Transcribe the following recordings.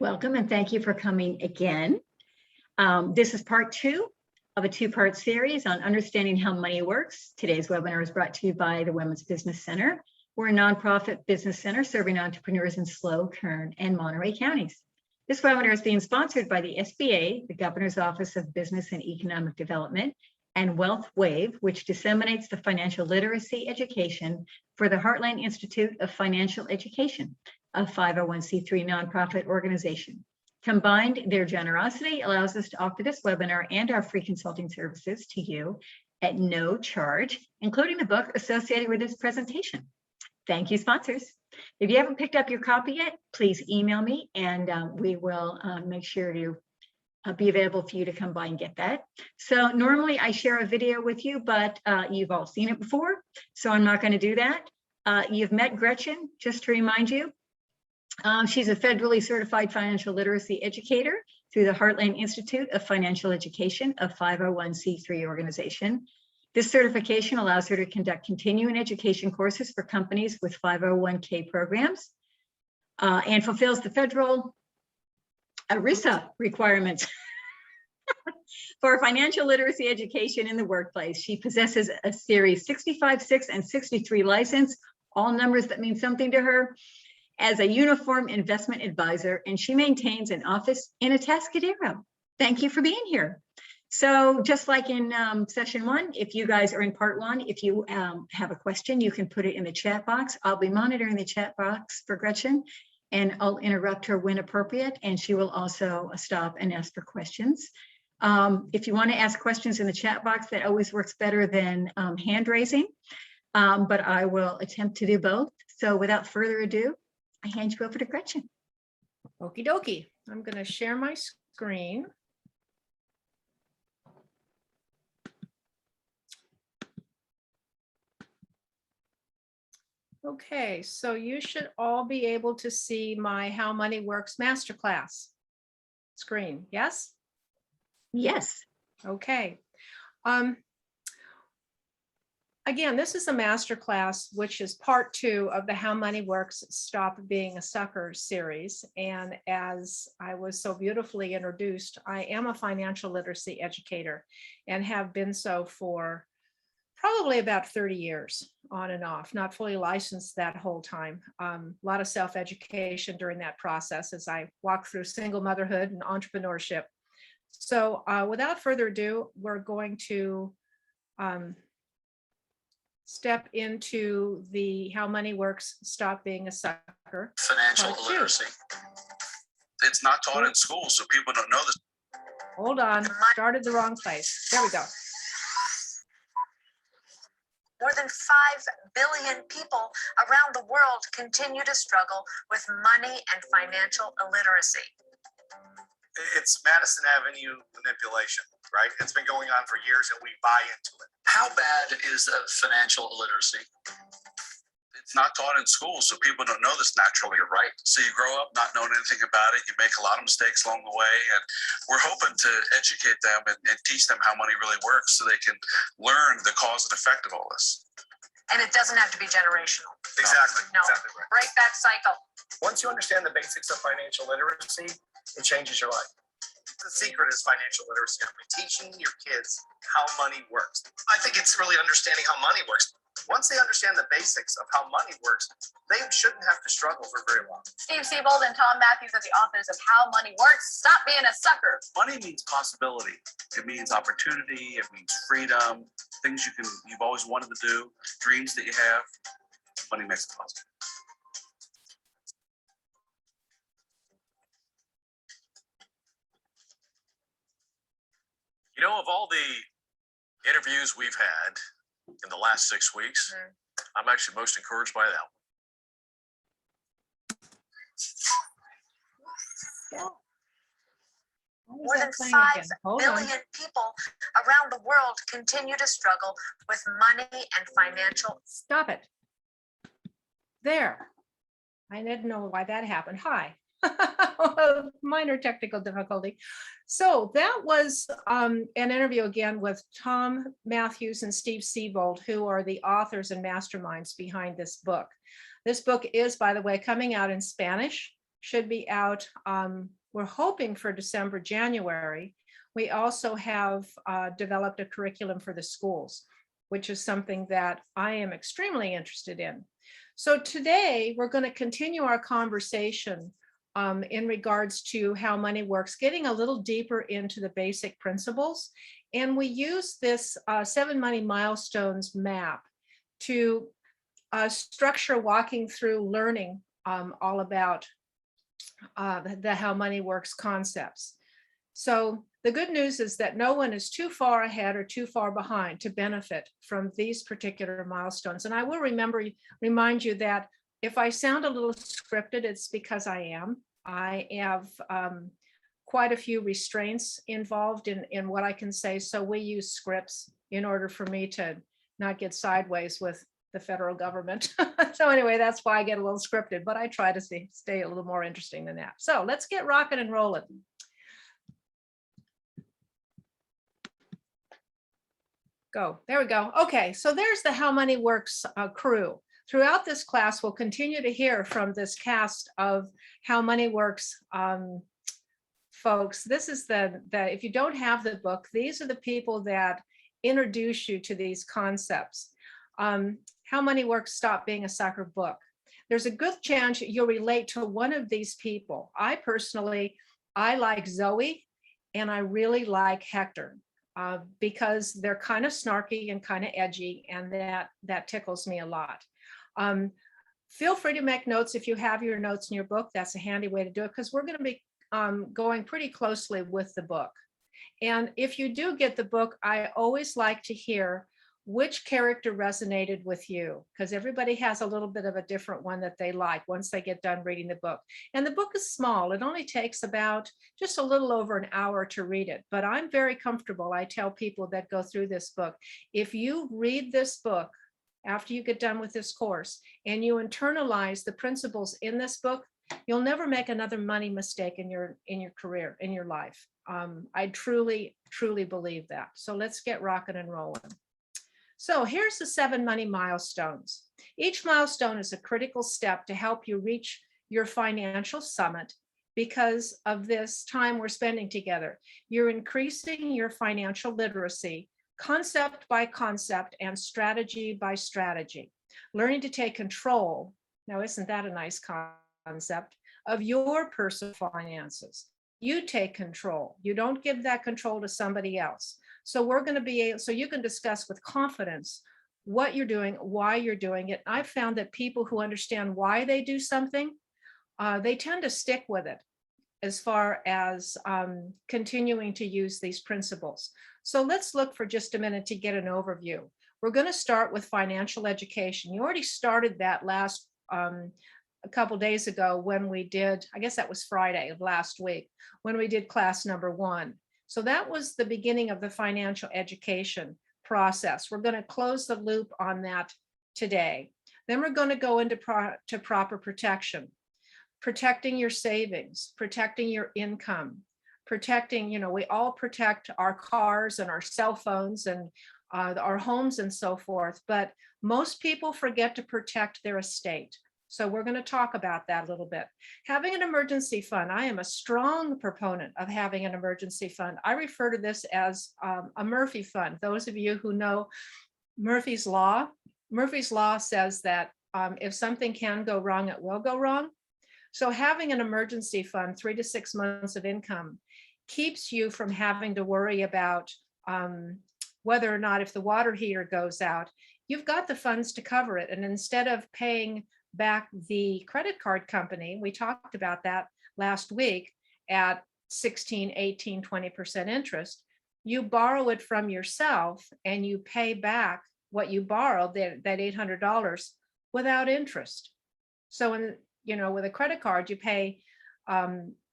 Welcome and thank you for coming again. This is part 2 of a 2-part series on understanding how money works. Today's webinar is brought to you by the Women's Business Center. We're a nonprofit business center serving entrepreneurs in SLO, Kern, and Monterey counties. This webinar is being sponsored by the SBA, the Governor's Office of Business and Economic Development, and Wealth Wave, which disseminates the financial literacy education for the Heartland Institute of Financial Education, a 501c3 nonprofit organization. Combined, their generosity allows us to offer this webinar and our free consulting services to you at no charge, including the book associated with this presentation. Thank you, sponsors. If you haven't picked up your copy yet, please email me and we will make sure to be available for you to come by and get that. So normally I share a video with you, but you've all seen it before, so I'm not going to do that. You've met Gretchen, just to remind you. She's a federally certified financial literacy educator through the Heartland Institute of Financial Education, a 501c3 organization. This certification allows her to conduct continuing education courses for companies with 501k programs and fulfills the federal ERISA requirements for financial literacy education in the workplace. She possesses a Series 65, 6, and 63 license, all numbers that mean something to her, as a uniform investment advisor, and she maintains an office in Atascadero. Thank you for being here. So just like in session 1, if you guys are in part 1, if you have a question, you can put it in the chat box. I'll be monitoring the chat box for Gretchen, and I'll interrupt her when appropriate, and she will also stop and ask for questions. If you want to ask questions in the chat box, that always works better than hand raising, but I will attempt to do both. So without further ado, I hand you over to Gretchen. Okie dokie. I'm going to share my screen. Okay, so you should all be able to see my How Money Works Masterclass screen. Yes? Yes. Okay. Again, this is a masterclass, which is part 2 of the How Money Works Stop Being a Sucker series. And as I was so beautifully introduced, I am a financial literacy educator and have been so for probably about 30 years on and off, not fully licensed that whole time. A lot of self-education during that process as I walk through single motherhood and entrepreneurship. So without further ado, we're going to step into the How Money Works Stop Being a Sucker. Financial literacy. It's not taught in school, so people don't know this. Hold on, started the wrong place. There we go. More than 5 billion people around the world continue to struggle with money and financial illiteracy. It's Madison Avenue manipulation, right? It's been going on for years and we buy into it. How bad is financial illiteracy? It's not taught in school, so people don't know this naturally, right? So you grow up not knowing anything about it. You make a lot of mistakes along the way, and we're hoping to educate them and teach them how money really works so they can learn the cause and effect of all this. And it doesn't have to be generational. Exactly. No. Exactly right. Break that cycle. Once you understand the basics of financial literacy, it changes your life. The secret is financial literacy. Teaching your kids how money works. I think it's really understanding how money works. Once they understand the basics of how money works, they shouldn't have to struggle for very long. Steve Siebold and Tom Matthews are the authors of How Money Works. Stop being a sucker. Money means possibility. It means opportunity. It means freedom. Things you've always wanted to do. Dreams that you have. Money makes it possible. You know, of all the interviews we've had in the last 6 weeks, I'm actually most encouraged by that one. More than 5 billion people around the world continue to struggle with money and financial. Stop it. There. I didn't know why that happened. Hi. Minor technical difficulty. So that was an interview again with Tom Matthews and Steve Siebold, who are the authors and masterminds behind this book. This book is, by the way, coming out in Spanish, should be out. We're hoping for December, January. We also have developed a curriculum for the schools, which is something that I am extremely interested in. So today we're going to continue our conversation in regards to how money works, getting a little deeper into the basic principles. And we use this 7 Money Milestones map to structure walking through learning all about the how money works concepts. So the good news is that no one is too far ahead or too far behind to benefit from these particular milestones. And I will remind you that if I sound a little scripted, it's because I am. I have quite a few restraints involved in what I can say. So we use scripts in order for me to not get sideways with the federal government. So anyway, that's why I get a little scripted, but I try to stay a little more interesting than that. So let's get rocking and rolling. Go. There we go. Okay, so there's the How Money Works crew. Throughout this class, we'll continue to hear from this cast of How Money Works folks. This is if you don't have the book, these are the people that introduce you to these concepts. How Money Works, Stop Being a Sucker book. There's a good chance you'll relate to one of these people. I like Zoe, and I really like Hector. Because they're kind of snarky and kind of edgy, and that tickles me a lot. Feel free to make notes if you have your notes in your book. That's a handy way to do it, because we're going to be going pretty closely with the book. And if you do get the book, I always like to hear which character resonated with you, because everybody has a little bit of a different one that they like once they get done reading the book. And the book is small. It only takes about just a little over an hour to read it, but I'm very comfortable. I tell people that go through this book, if you read this book after you get done with this course and you internalize the principles in this book, you'll never make another money mistake in your career, in your life. I truly, truly believe that. So let's get rocking and rolling. So here's the 7 money milestones. Each milestone is a critical step to help you reach your financial summit because of this time we're spending together. You're increasing your financial literacy, concept by concept and strategy by strategy, learning to take control. Now, isn't that a nice concept of your personal finances? You take control. You don't give that control to somebody else. So we're going to be able, so you can discuss with confidence what you're doing, why you're doing it. I've found that people who understand why they do something, they tend to stick with it as far as continuing to use these principles. So let's look for just a minute to get an overview. We're going to start with financial education. You already started that last a couple days ago when we did, I guess that was Friday of last week, when we did class number 1. So that was the beginning of the financial education process. We're going to close the loop on that today. Then we're going to go into proper protection, protecting your savings, protecting your income, protecting, we all protect our cars and our cell phones and our homes and so forth, but most people forget to protect their estate. So we're going to talk about that a little bit. Having an emergency fund. I am a strong proponent of having an emergency fund. I refer to this as a Murphy fund. Those of you who know Murphy's Law says that if something can go wrong, it will go wrong. So having an emergency fund, 3 to 6 months of income, keeps you from having to worry about whether or not if the water heater goes out, you've got the funds to cover it. And instead of paying back the credit card company, we talked about that last week, at 16, 18, 20% interest, you borrow it from yourself and you pay back what you borrowed, that $800 without interest. So with a credit card, you pay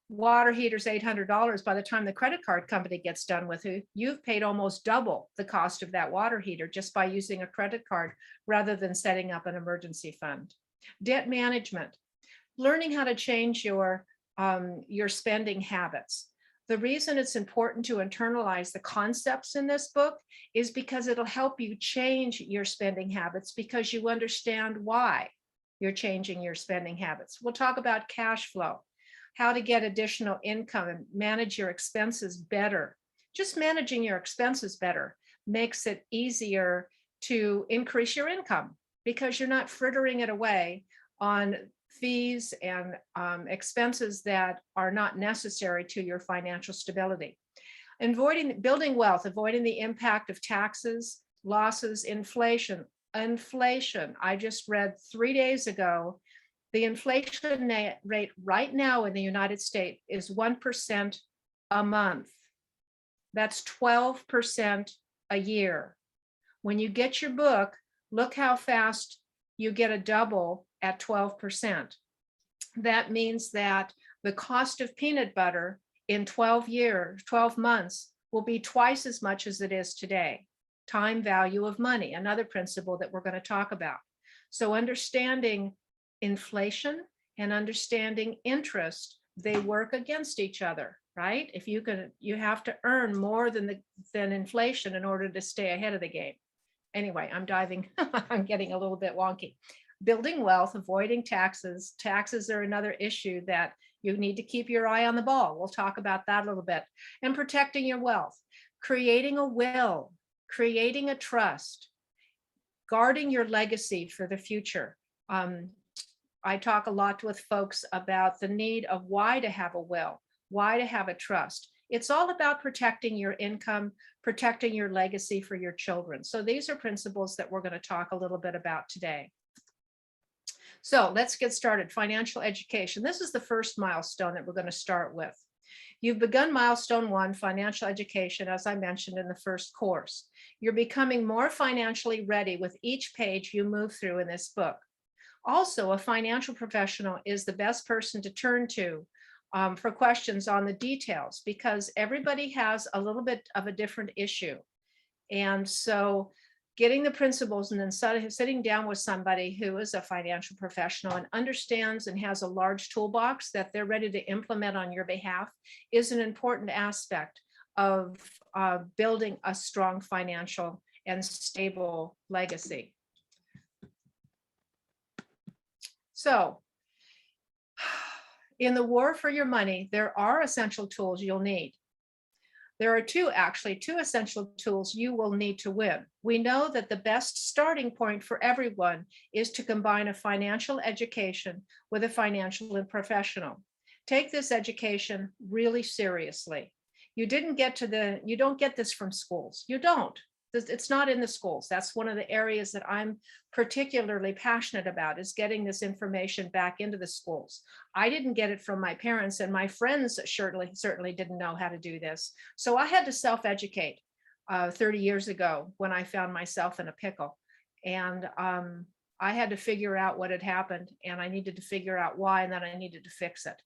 water heaters $800. By the time the credit card company gets done with it, you've paid almost double the cost of that water heater just by using a credit card rather than setting up an emergency fund. Debt management, learning how to change your spending habits. The reason it's important to internalize the concepts in this book is because it'll help you change your spending habits because you understand why you're changing your spending habits. We'll talk about cash flow. how to get additional income and manage your expenses better. Just managing your expenses better makes it easier to increase your income because you're not frittering it away on fees and expenses that are not necessary to your financial stability. Building wealth, avoiding the impact of taxes, losses, inflation. I just read 3 days ago, the inflation rate right now in the United States is 1% a month. That's 12% a year. When you get your book, look how fast you get a double at 12%. That means that the cost of peanut butter in 12 months will be twice as much as it is today. Time value of money, another principle that we're going to talk about. So understanding inflation and understanding interest, they work against each other, right? If you have to earn more than inflation in order to stay ahead of the game. Anyway, I'm getting a little bit wonky. Building wealth, avoiding taxes. Taxes are another issue that you need to keep your eye on the ball. We'll talk about that a little bit. And protecting your wealth, creating a will, creating a trust, guarding your legacy for the future. I talk a lot with folks about the need of why to have a will, why to have a trust. It's all about protecting your income, protecting your legacy for your children. So these are principles that we're going to talk a little bit about today. So let's get started. Financial education. This is the first milestone that we're going to start with. You've begun milestone 1, financial education, as I mentioned in the first course. You're becoming more financially ready with each page you move through in this book. Also, a financial professional is the best person to turn to for questions on the details because everybody has a little bit of a different issue. And so getting the principles and then sitting down with somebody who is a financial professional and understands and has a large toolbox that they're ready to implement on your behalf is an important aspect of building a strong financial and stable legacy. So in the war for your money, there are essential tools you'll need. There are two essential tools you will need to win. We know that the best starting point for everyone is to combine a financial education with a financial professional. Take this education really seriously. You don't get this from schools. You don't. It's not in the schools. That's one of the areas that I'm particularly passionate about, is getting this information back into the schools. I didn't get it from my parents, and my friends certainly didn't know how to do this. So I had to self-educate 30 years ago when I found myself in a pickle. And I had to figure out what had happened, and I needed to figure out why, and then I needed to fix it.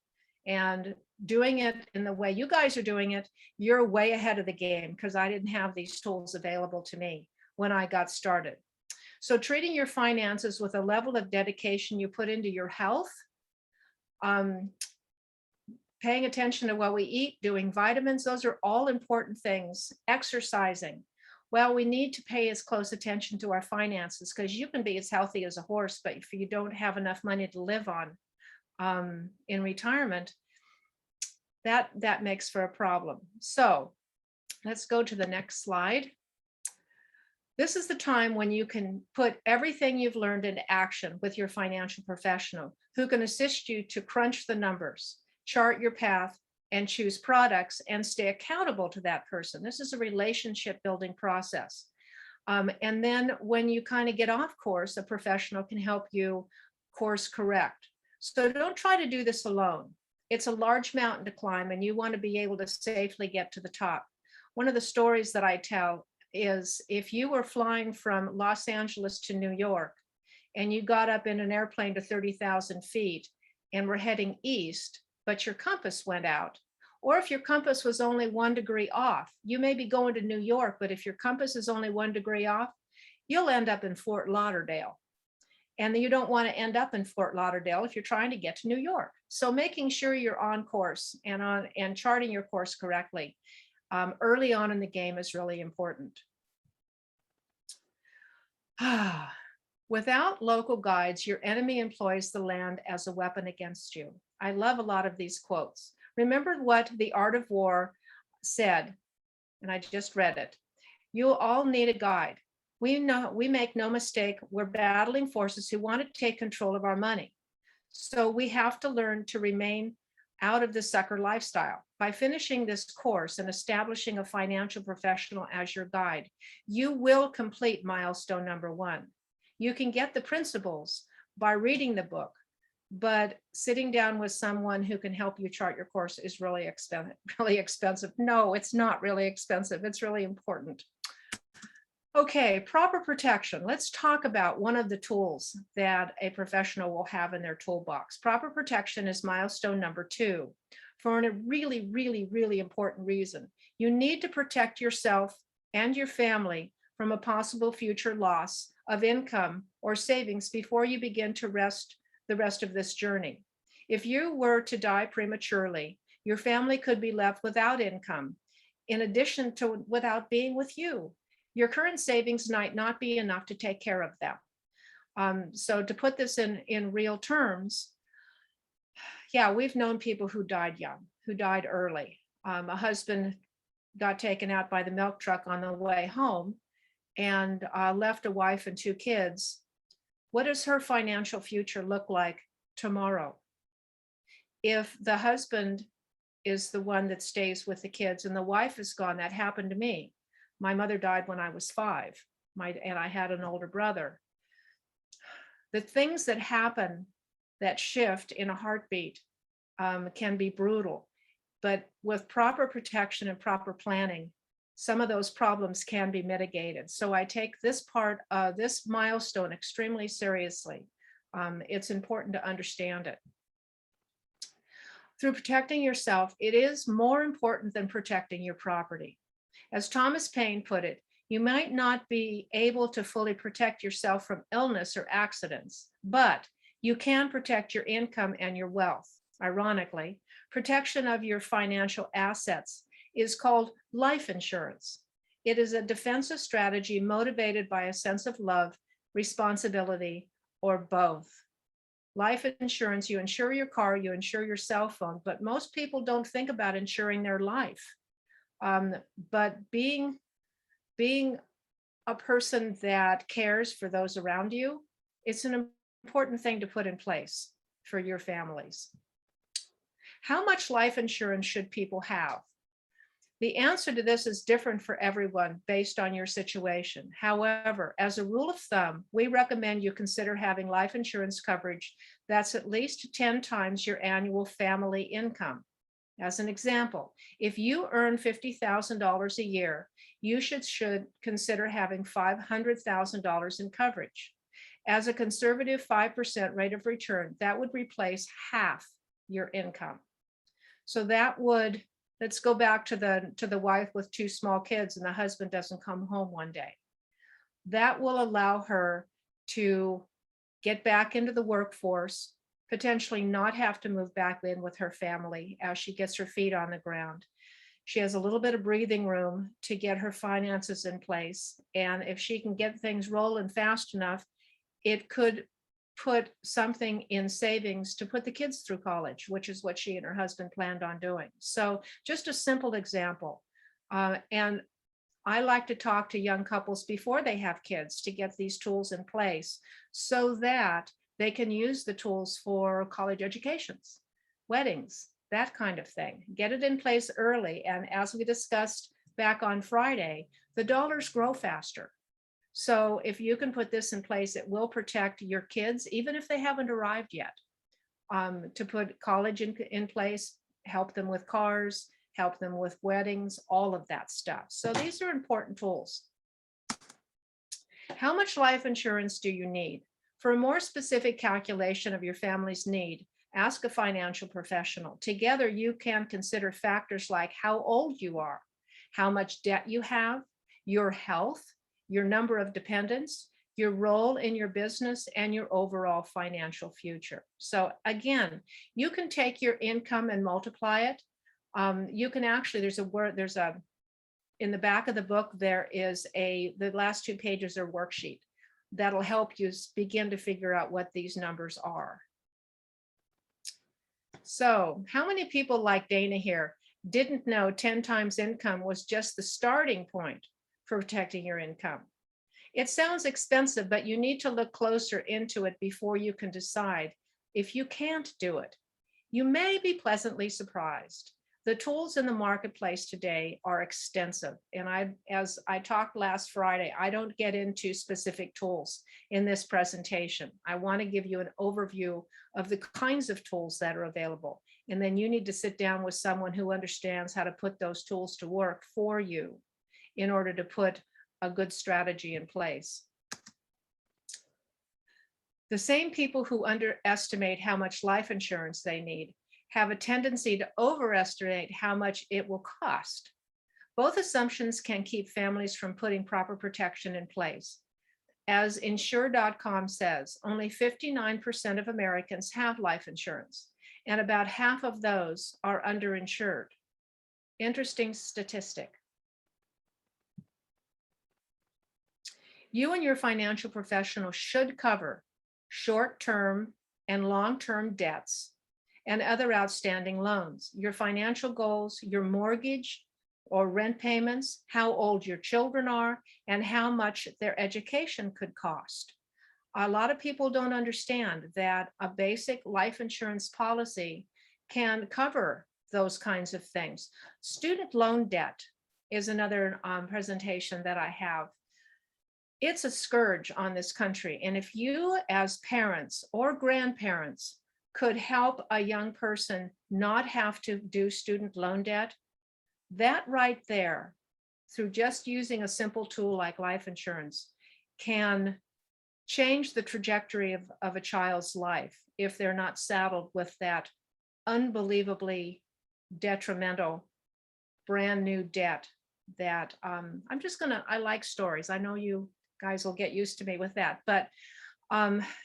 And doing it in the way you guys are doing it, you're way ahead of the game because I didn't have these tools available to me when I got started. So treating your finances with a level of dedication you put into your health, paying attention to what we eat, doing vitamins, those are all important things. Exercising. Well, we need to pay as close attention to our finances because you can be as healthy as a horse, but if you don't have enough money to live on in retirement, that makes for a problem. So let's go to the next slide. This is the time when you can put everything you've learned into action with your financial professional who can assist you to crunch the numbers, chart your path, and choose products and stay accountable to that person. This is a relationship building process. And then when you kind of get off course, a professional can help you course correct. So don't try to do this alone. It's a large mountain to climb and you want to be able to safely get to the top. One of the stories that I tell is if you were flying from Los Angeles to New York and you got up in an airplane to 30,000 feet and were heading east, but your compass went out, or if your compass was only 1 degree off, you may be going to New York, but if your compass is only 1 degree off, you'll end up in Fort Lauderdale. And you don't want to end up in Fort Lauderdale if you're trying to get to New York. So making sure you're on course and charting your course correctly early on in the game is really important. Without local guides, your enemy employs the land as a weapon against you. I love a lot of these quotes. Remember what The Art of War said, and I just read it. You'll all need a guide. We make no mistake, we're battling forces who want to take control of our money. So we have to learn to remain out of the sucker lifestyle. By finishing this course and establishing a financial professional as your guide, you will complete milestone number 1. You can get the principles by reading the book, but sitting down with someone who can help you chart your course is really expensive. No, it's not really expensive. It's really important. Okay, proper protection. Let's talk about one of the tools that a professional will have in their toolbox. Proper protection is milestone number 2 for a really, really, really important reason. You need to protect yourself and your family from a possible future loss of income or savings before you begin to the rest of this journey. If you were to die prematurely, your family could be left without income, in addition to without being with you. Your current savings might not be enough to take care of them. So to put this in real terms, yeah, we've known people who died young, who died early. A husband got taken out by the milk truck on the way home and left a wife and 2 kids. What does her financial future look like tomorrow? If the husband is the one that stays with the kids and the wife is gone, that happened to me. My mother died when I was 5, and I had an older brother. The things that happen, that shift in a heartbeat, can be brutal, but with proper protection and proper planning, some of those problems can be mitigated. So I take this part of this milestone extremely seriously. It's important to understand it. Through protecting yourself, it is more important than protecting your property. As Thomas Paine put it, you might not be able to fully protect yourself from illness or accidents, but you can protect your income and your wealth. Ironically, protection of your financial assets is called life insurance. It is a defensive strategy motivated by a sense of love, responsibility, or both. Life insurance, you insure your car, you insure your cell phone, but most people don't think about insuring their life. But being a person that cares for those around you, it's an important thing to put in place for your families. How much life insurance should people have? The answer to this is different for everyone based on your situation. However, as a rule of thumb, we recommend you consider having life insurance coverage that's at least 10 times your annual family income. As an example, if you earn $50,000 a year, you should consider having $500,000 in coverage. As a conservative 5% rate of return, that would replace half your income. So that would, let's go back to the wife with 2 small kids and the husband doesn't come home one day. That will allow her to get back into the workforce, potentially not have to move back in with her family as she gets her feet on the ground. She has a little bit of breathing room to get her finances in place. And if she can get things rolling fast enough, it could put something in savings to put the kids through college, which is what she and her husband planned on doing. So just a simple example. And I like to talk to young couples before they have kids to get these tools in place so that they can use the tools for college educations, weddings, that kind of thing. Get it in place early. And as we discussed back on Friday, the dollars grow faster. So if you can put this in place, it will protect your kids, even if they haven't arrived yet. To put college in place, help them with cars, help them with weddings, all of that stuff. So these are important tools. How much life insurance do you need? For a more specific calculation of your family's need, ask a financial professional. Together, you can consider factors like how old you are, how much debt you have, your health, your number of dependents, your role in your business, and your overall financial future. So again, you can take your income and multiply it. You can actually, in the back of the book, the last 2 pages are worksheet that'll help you begin to figure out what these numbers are. So how many people like Dana here didn't know 10 times income was just the starting point for protecting your income? It sounds expensive, but you need to look closer into it before you can decide if you can't do it. You may be pleasantly surprised. The tools in the marketplace today are extensive. And as I talked last Friday, I don't get into specific tools in this presentation. I want to give you an overview of the kinds of tools that are available. And then you need to sit down with someone who understands how to put those tools to work for you in order to put a good strategy in place. The same people who underestimate how much life insurance they need have a tendency to overestimate how much it will cost. Both assumptions can keep families from putting proper protection in place. As Insure.com says, only 59% of Americans have life insurance, and about half of those are underinsured. Interesting statistic. You and your financial professional should cover short-term and long-term debts and other outstanding loans, your financial goals, your mortgage or rent payments, how old your children are, and how much their education could cost. A lot of people don't understand that a basic life insurance policy can cover those kinds of things. Student loan debt is another presentation that I have. It's a scourge on this country. And if you as parents or grandparents could help a young person not have to do student loan debt, that right there, through just using a simple tool like life insurance, can change the trajectory of a child's life if they're not saddled with that unbelievably detrimental brand new debt that I like stories. I know you guys will get used to me with that, but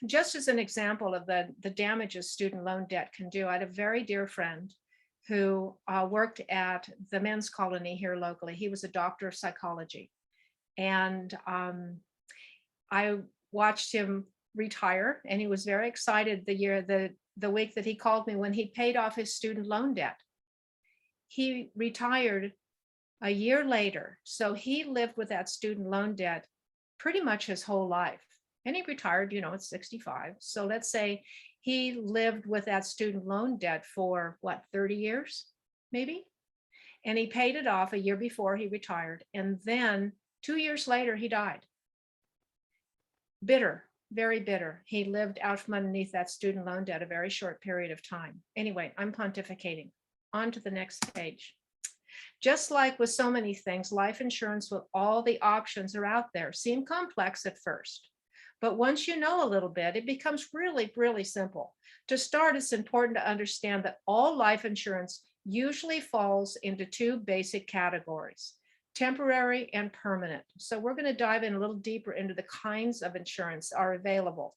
just as an example of the damages student loan debt can do, I had a very dear friend who worked at the men's colony here locally. He was a doctor of psychology. And I watched him retire, and he was very excited the week that he called me when he paid off his student loan debt. He retired a year later. So he lived with that student loan debt pretty much his whole life. And he retired, at 65. So let's say he lived with that student loan debt for 30 years, maybe? And he paid it off a year before he retired. And then 2 years later, he died. Bitter, very bitter. He lived out from underneath that student loan debt a very short period of time. Anyway, I'm pontificating. On to the next page. Just like with so many things, life insurance with all the options are out there seem complex at first. But once you know a little bit, it becomes really, really simple. To start, it's important to understand that all life insurance usually falls into two basic categories: temporary and permanent. So we're going to dive in a little deeper into the kinds of insurance are available.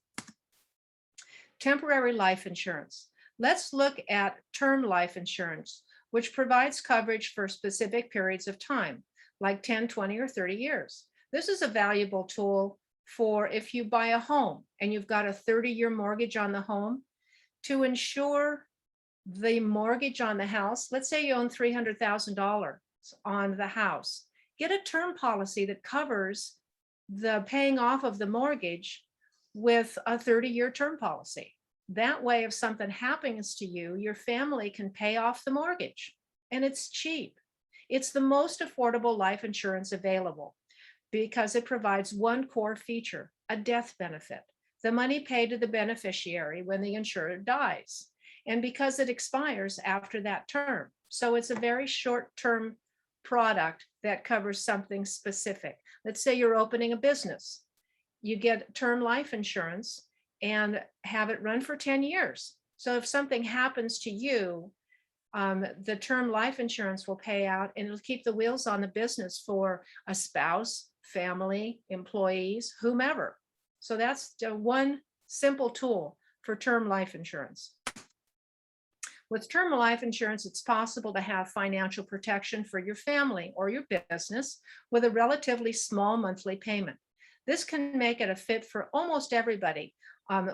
Temporary life insurance. Let's look at term life insurance, which provides coverage for specific periods of time, like 10, 20, or 30 years. This is a valuable tool for if you buy a home and you've got a 30-year mortgage on the home, to ensure the mortgage on the house. Let's say you own $300,000 on the house. Get a term policy that covers the paying off of the mortgage with a 30-year term policy. That way, if something happens to you, your family can pay off the mortgage, and it's cheap. It's the most affordable life insurance available because it provides one core feature: a death benefit, the money paid to the beneficiary when the insurer dies, and because it expires after that term. So it's a very short-term product that covers something specific. Let's say you're opening a business. You get term life insurance and have it run for 10 years. So if something happens to you, the term life insurance will pay out, and it'll keep the wheels on the business for a spouse, family, employees, whomever. So that's one simple tool for term life insurance. With term life insurance, it's possible to have financial protection for your family or your business with a relatively small monthly payment. This can make it a fit for almost everybody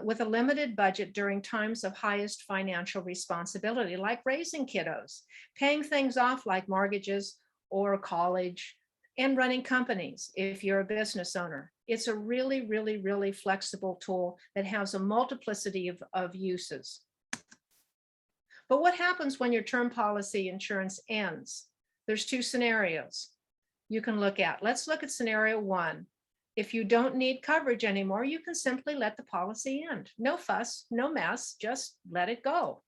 with a limited budget during times of highest financial responsibility, like raising kiddos, paying things off like mortgages or college, and running companies if you're a business owner. It's a really, really, really flexible tool that has a multiplicity of uses. But what happens when your term policy insurance ends? There's two scenarios you can look at. Let's look at scenario one. If you don't need coverage anymore, you can simply let the policy end. No fuss, no mess, just let it go.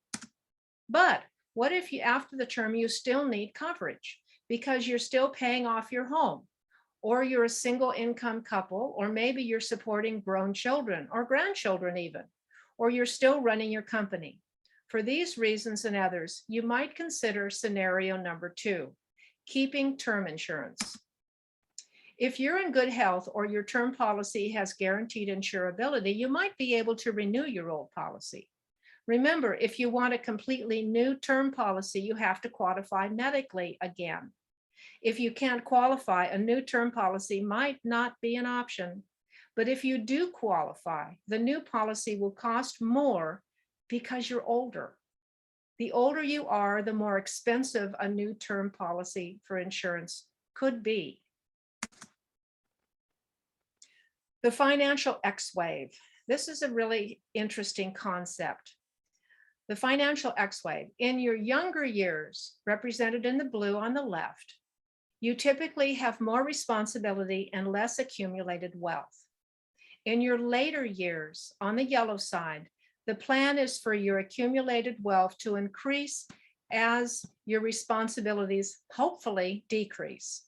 But what if you, after the term, you still need coverage because you're still paying off your home, or you're a single income couple, or maybe you're supporting grown children or grandchildren even, or you're still running your company? For these reasons and others, you might consider scenario number two, keeping term insurance. If you're in good health or your term policy has guaranteed insurability, you might be able to renew your old policy. Remember, if you want a completely new term policy, you have to qualify medically again. If you can't qualify, a new term policy might not be an option. But if you do qualify, the new policy will cost more because you're older. The older you are, the more expensive a new term policy for insurance could be. The financial X-wave. This is a really interesting concept. The financial X-wave. In your younger years, represented in the blue on the left, you typically have more responsibility and less accumulated wealth. In your later years, on the yellow side, the plan is for your accumulated wealth to increase as your responsibilities hopefully decrease.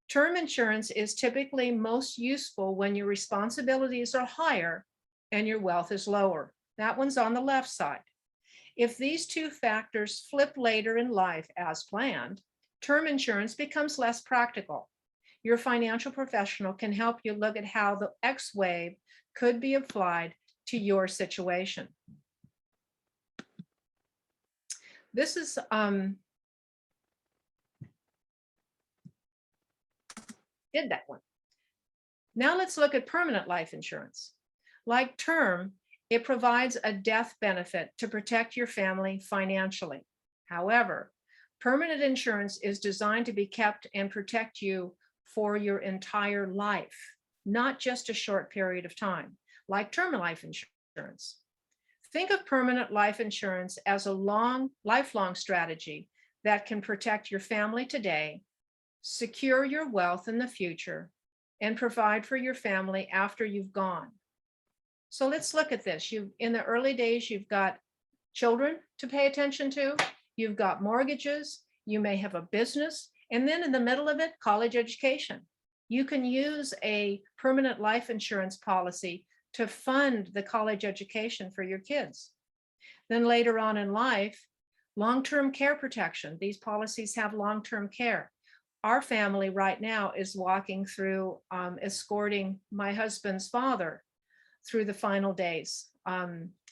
Term insurance is typically most useful when your responsibilities are higher and your wealth is lower. That one's on the left side. If these two factors flip later in life as planned, term insurance becomes less practical. Your financial professional can help you look at how the X-wave could be applied to your situation. This is did that one. Now let's look at permanent life insurance. Like term, it provides a death benefit to protect your family financially. However, permanent insurance is designed to be kept and protect you for your entire life, not just a short period of time, like term life insurance. Think of permanent life insurance as a lifelong strategy that can protect your family today, secure your wealth in the future, and provide for your family after you've gone. So let's look at this. In the early days, you've got children to pay attention to, you've got mortgages, you may have a business, and then in the middle of it, college education. You can use a permanent life insurance policy to fund the college education for your kids. Then later on in life, long-term care protection. These policies have long-term care. Our family right now is walking through escorting my husband's father through the final days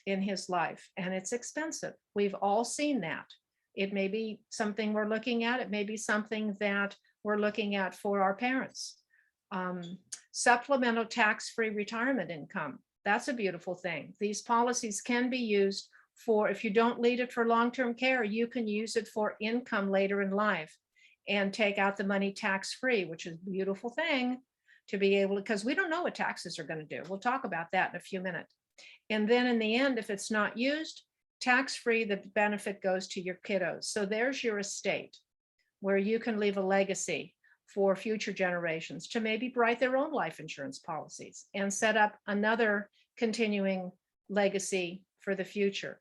in his life, and it's expensive. We've all seen that. It may be something we're looking at. It may be something that we're looking at for our parents. Supplemental tax-free retirement income. That's a beautiful thing. These policies can be used for, if you don't need it for long-term care, you can use it for income later in life and take out the money tax-free, which is a beautiful thing to be able to, because we don't know what taxes are going to do. We'll talk about that in a few minutes. And then in the end, if it's not used, tax-free, the benefit goes to your kiddos. So there's your estate where you can leave a legacy for future generations to maybe write their own life insurance policies and set up another continuing legacy for the future.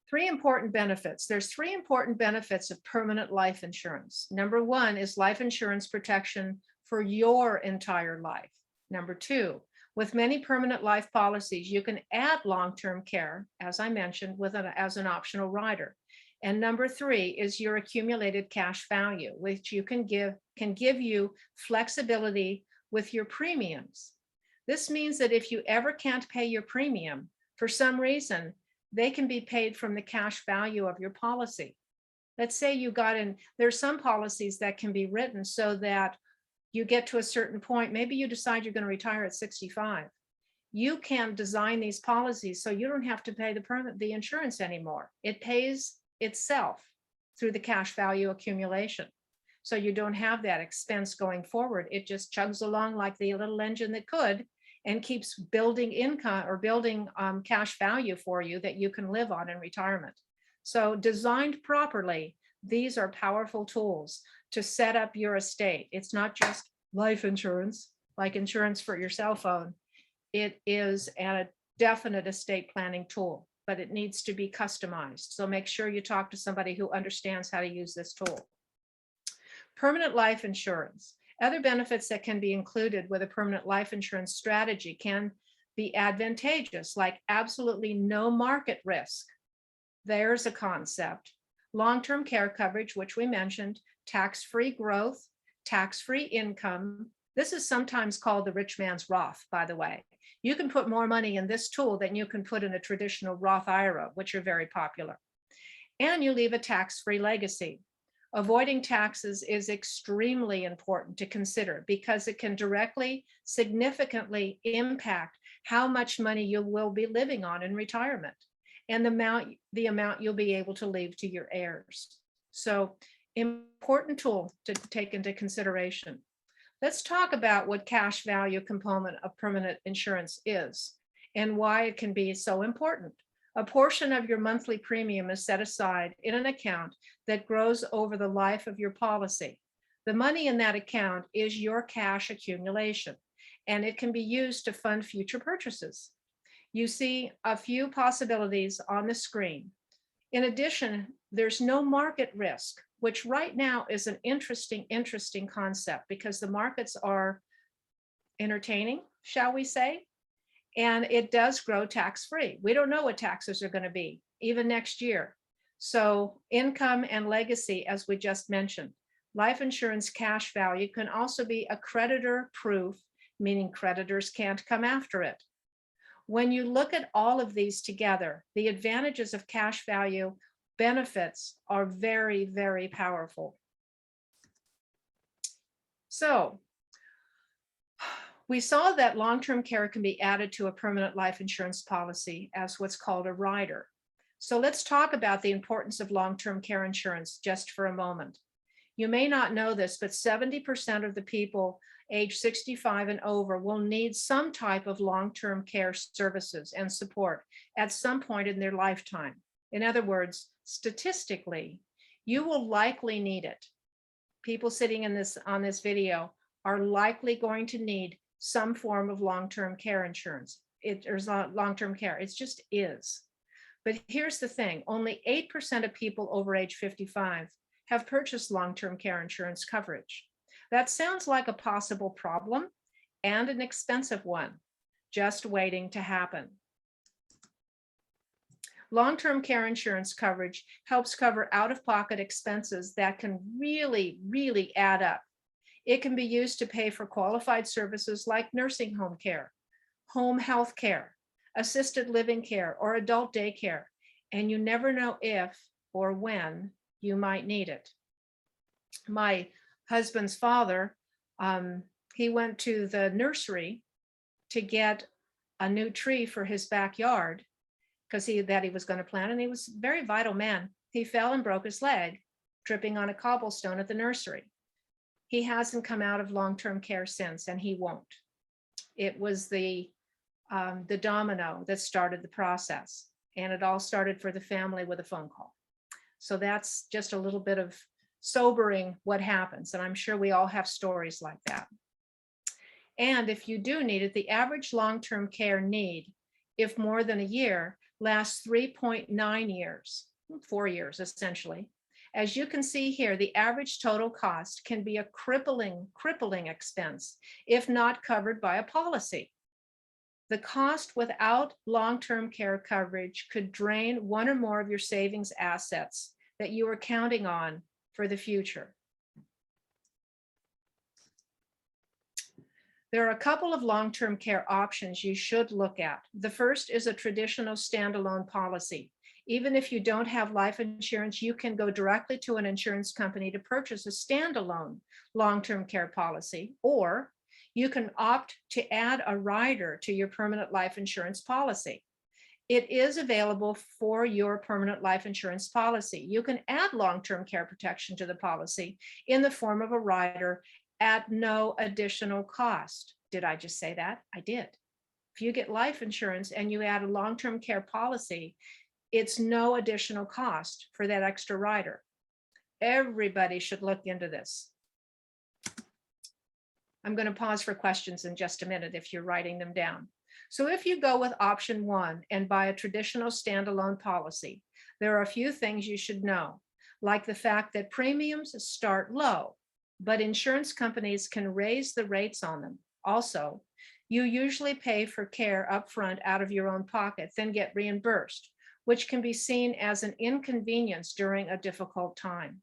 Three important benefits. There's three important benefits of permanent life insurance. Number one is life insurance protection for your entire life. Number two, with many permanent life policies, you can add long-term care, as I mentioned, as an optional rider. And number three is your accumulated cash value, which you can give you flexibility with your premiums. This means that if you ever can't pay your premium for some reason, they can be paid from the cash value of your policy. Let's say you got in, there's some policies that can be written so that you get to a certain point, maybe you decide you're going to retire at 65. You can design these policies so you don't have to pay the insurance anymore. It pays itself through the cash value accumulation. So you don't have that expense going forward. It just chugs along like the little engine that could, and keeps building income or building cash value for you that you can live on in retirement. So designed properly, these are powerful tools to set up your estate. It's not just life insurance, like insurance for your cell phone. It is a definite estate planning tool, but it needs to be customized. So make sure you talk to somebody who understands how to use this tool. Permanent life insurance. Other benefits that can be included with a permanent life insurance strategy can be advantageous, like absolutely no market risk. There's a concept. Long-term care coverage, which we mentioned, tax-free growth, tax-free income. This is sometimes called the rich man's Roth, by the way. You can put more money in this tool than you can put in a traditional Roth IRA, which are very popular. And you leave a tax-free legacy. Avoiding taxes is extremely important to consider because it can directly, significantly impact how much money you will be living on in retirement and the amount you'll be able to leave to your heirs. So, important tool to take into consideration. Let's talk about what cash value component of permanent insurance is and why it can be so important. A portion of your monthly premium is set aside in an account that grows over the life of your policy. The money in that account is your cash accumulation, and it can be used to fund future purchases. You see a few possibilities on the screen. In addition, there's no market risk, which right now is an interesting concept because the markets are entertaining, shall we say? And it does grow tax-free. We don't know what taxes are going to be, even next year. So income and legacy, as we just mentioned, life insurance cash value can also be a creditor proof, meaning creditors can't come after it. When you look at all of these together, the advantages of cash value benefits are very, very powerful. So, we saw that long-term care can be added to a permanent life insurance policy as what's called a rider. So let's talk about the importance of long-term care insurance just for a moment. You may not know this, but 70% of the people age 65 and over will need some type of long-term care services and support at some point in their lifetime. In other words, statistically, you will likely need it. People sitting on this video are likely going to need some form of long-term care insurance. There's not long-term care, it just is. But here's the thing, only 8% of people over age 55 have purchased long-term care insurance coverage. That sounds like a possible problem and an expensive one, just waiting to happen. Long-term care insurance coverage helps cover out-of-pocket expenses that can really, really add up. It can be used to pay for qualified services like nursing home care, home health care, assisted living care, or adult daycare, and you never know if or when you might need it. My husband's father, he went to the nursery to get a new tree for his backyard because he was going to plant, and he was a very vital man. He fell and broke his leg, tripping on a cobblestone at the nursery. He hasn't come out of long-term care since, and he won't. It was the domino that started the process, and it all started for the family with a phone call. So that's just a little bit of sobering what happens, and I'm sure we all have stories like that. And if you do need it, the average long-term care need, if more than a year, lasts 3.9 years, 4 years essentially. As you can see here, the average total cost can be a crippling expense if not covered by a policy. The cost without long-term care coverage could drain one or more of your savings assets that you are counting on for the future. There are a couple of long-term care options you should look at. The first is a traditional standalone policy. Even if you don't have life insurance, you can go directly to an insurance company to purchase a standalone long-term care policy, or you can opt to add a rider to your permanent life insurance policy. It is available for your permanent life insurance policy. You can add long-term care protection to the policy in the form of a rider at no additional cost. Did I just say that? I did. If you get life insurance and you add a long-term care policy, it's no additional cost for that extra rider. Everybody should look into this. I'm going to pause for questions in just a minute if you're writing them down. So if you go with option 1 and buy a traditional standalone policy, there are a few things you should know, like the fact that premiums start low, but insurance companies can raise the rates on them. Also, you usually pay for care upfront out of your own pocket, then get reimbursed, which can be seen as an inconvenience during a difficult time.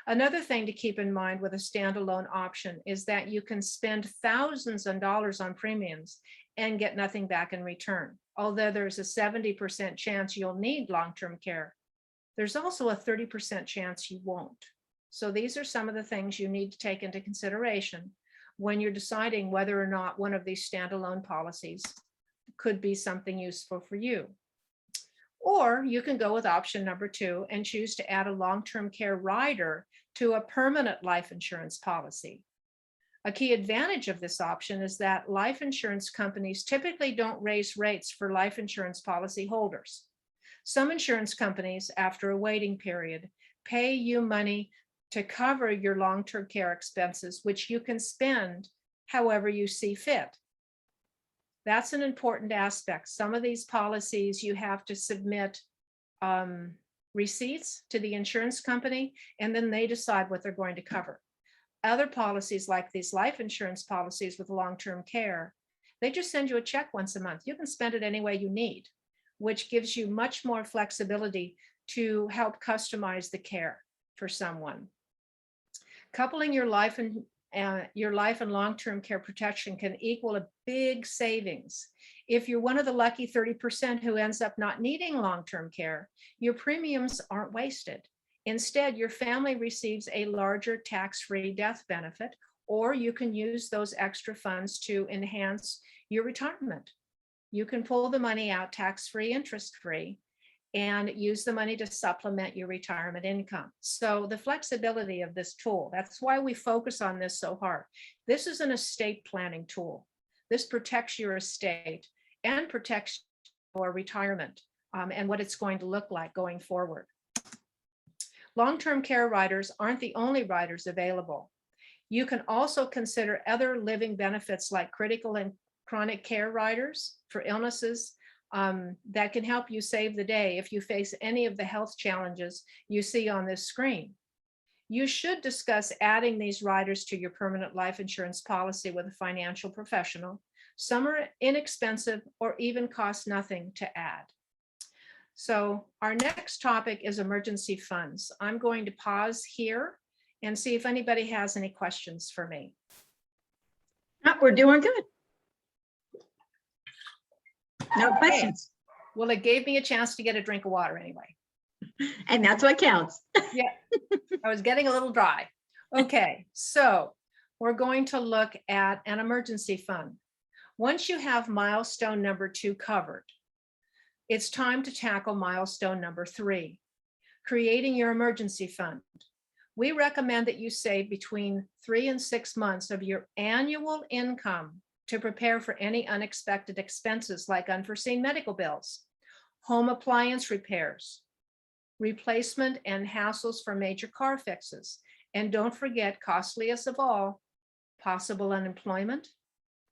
Another thing to keep in mind with a standalone option is that you can spend thousands of dollars on premiums and get nothing back in return. Although there's a 70% chance you'll need long-term care, there's also a 30% chance you won't. So these are some of the things you need to take into consideration when you're deciding whether or not one of these standalone policies could be something useful for you. Or you can go with option number 2 and choose to add a long-term care rider to a permanent life insurance policy. A key advantage of this option is that life insurance companies typically don't raise rates for life insurance policy holders. Some insurance companies, after a waiting period, pay you money to cover your long-term care expenses, which you can spend however you see fit. That's an important aspect. Some of these policies, you have to submit receipts to the insurance company, and then they decide what they're going to cover. Other policies, like these life insurance policies with long-term care, they just send you a check once a month. You can spend it any way you need, which gives you much more flexibility to help customize the care for someone. Coupling your life and long-term care protection can equal a big savings. If you're one of the lucky 30% who ends up not needing long-term care, your premiums aren't wasted. Instead, your family receives a larger tax-free death benefit, or you can use those extra funds to enhance your retirement. You can pull the money out tax-free, interest-free, and use the money to supplement your retirement income. So the flexibility of this tool, that's why we focus on this so hard. This is an estate planning tool. This protects your estate and protects your retirement and what it's going to look like going forward. Long-term care riders aren't the only riders available. You can also consider other living benefits like critical and chronic care riders for illnesses that can help you save the day if you face any of the health challenges you see on this screen. You should discuss adding these riders to your permanent life insurance policy with a financial professional. Some are inexpensive or even cost nothing to add. So our next topic is emergency funds. I'm going to pause here and see if anybody has any questions for me. Oh, we're doing good. No questions. Well, it gave me a chance to get a drink of water anyway. And that's what counts. Yeah, I was getting a little dry. Okay, so we're going to look at an emergency fund. Once you have milestone number 2 covered, it's time to tackle milestone number 3, creating your emergency fund. We recommend that you save between 3 and 6 months of your annual income to prepare for any unexpected expenses like unforeseen medical bills, home appliance repairs, replacement and hassles for major car fixes. And don't forget, costliest of all, possible unemployment.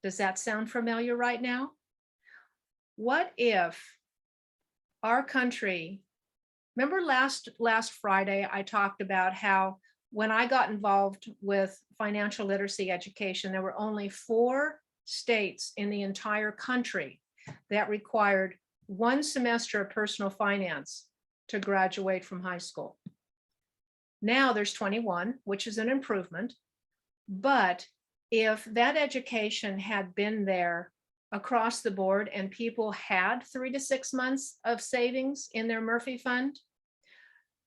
Does that sound familiar right now? What if our country, remember last Friday, I talked about how when I got involved with financial literacy education, there were only 4 states in the entire country that required 1 semester of personal finance to graduate from high school. Now there's 21, which is an improvement. But if that education had been there across the board and people had 3 to 6 months of savings in their Murphy fund,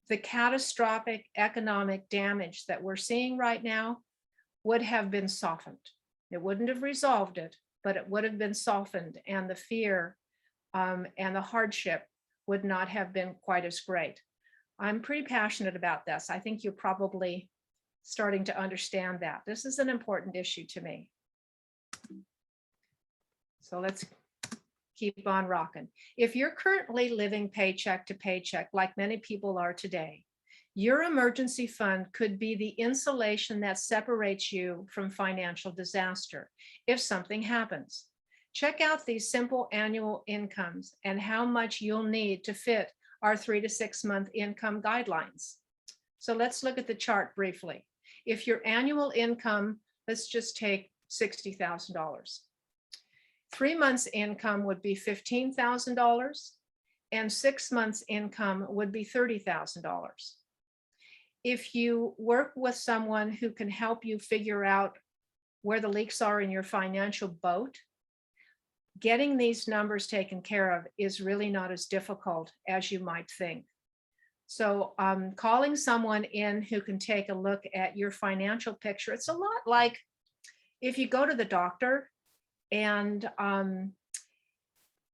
the catastrophic economic damage that we're seeing right now would have been softened. It wouldn't have resolved it, but it would have been softened, and the fear and the hardship would not have been quite as great. I'm pretty passionate about this. I think you're probably starting to understand that. This is an important issue to me. So let's keep on rocking. If you're currently living paycheck to paycheck, like many people are today, your emergency fund could be the insulation that separates you from financial disaster if something happens. Check out these simple annual incomes and how much you'll need to fit our 3 to 6 month income guidelines. So let's look at the chart briefly. If your annual income, let's just take $60,000. 3 months income would be $15,000 and 6 months income would be $30,000. If you work with someone who can help you figure out where the leaks are in your financial boat, getting these numbers taken care of is really not as difficult as you might think. So calling someone in who can take a look at your financial picture, it's a lot like if you go to the doctor and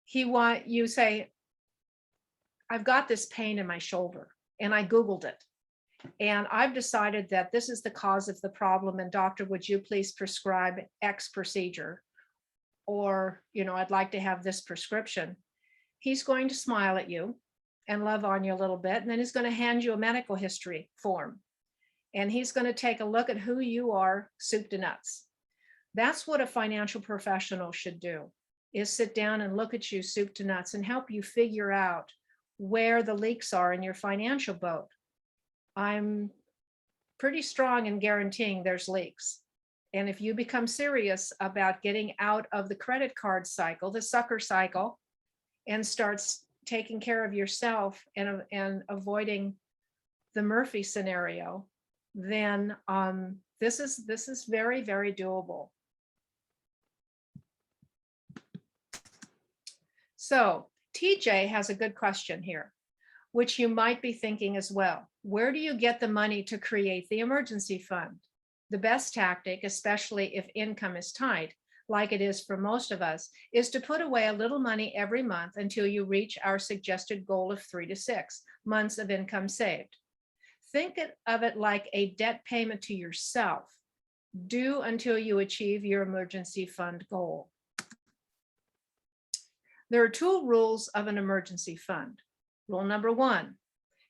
you say, I've got this pain in my shoulder, and I Googled it. And I've decided that this is the cause of the problem. And doctor, would you please prescribe X procedure? Or, I'd like to have this prescription. He's going to smile at you and love on you a little bit. And then he's going to hand you a medical history form. And he's going to take a look at who you are, soup to nuts. That's what a financial professional should do, is sit down and look at you soup to nuts and help you figure out where the leaks are in your financial boat. I'm pretty strong in guaranteeing there's leaks. And if you become serious about getting out of the credit card cycle, the sucker cycle, and starts taking care of yourself and avoiding the Murphy scenario, then this is very, very doable. So TJ has a good question here, which you might be thinking as well. Where do you get the money to create the emergency fund? The best tactic, especially if income is tight, like it is for most of us, is to put away a little money every month until you reach our suggested goal of 3 to 6 months of income saved. Think of it like a debt payment to yourself, due until you achieve your emergency fund goal. There are 2 rules of an emergency fund. Rule number 1,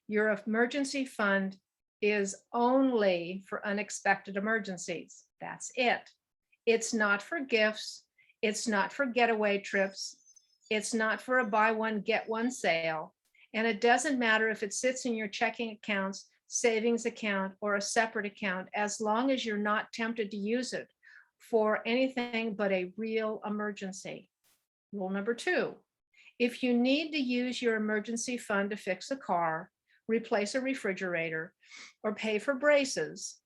your emergency fund is only for unexpected emergencies. That's it. It's not for gifts. It's not for getaway trips. It's not for a buy one, get one sale. And it doesn't matter if it sits in your checking accounts, savings account, or a separate account, as long as you're not tempted to use it for anything but a real emergency. Rule number 2, if you need to use your emergency fund to fix a car, replace a refrigerator, or pay for braces,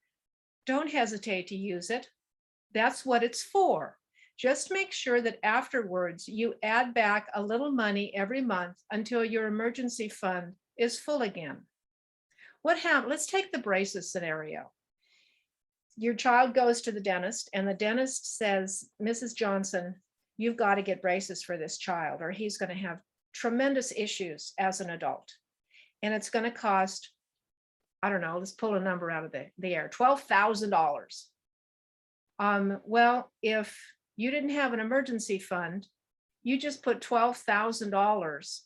don't hesitate to use it. That's what it's for. Just make sure that afterwards you add back a little money every month until your emergency fund is full again. What happened? Let's take the braces scenario. Your child goes to the dentist and the dentist says, Mrs. Johnson, you've got to get braces for this child, or he's going to have tremendous issues as an adult. And it's going to cost, I don't know, let's pull a number out of the air, $12,000. Well, if you didn't have an emergency fund, you just put $12,000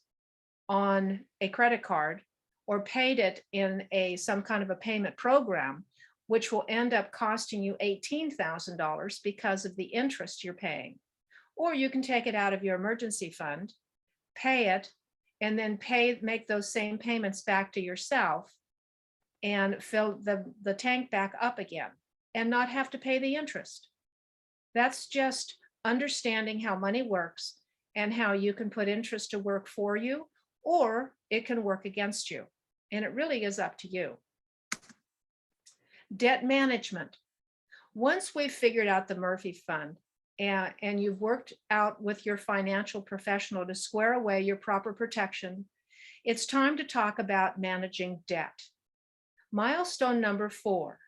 on a credit card or paid it in some kind of a payment program, which will end up costing you $18,000 because of the interest you're paying. Or you can take it out of your emergency fund, pay it, and then make those same payments back to yourself and fill the tank back up again and not have to pay the interest. That's just understanding how money works and how you can put interest to work for you, or it can work against you. And it really is up to you. Debt management. Once we've figured out the Murphy fund, and you've worked out with your financial professional to square away your proper protection, it's time to talk about managing debt. Milestone number 4.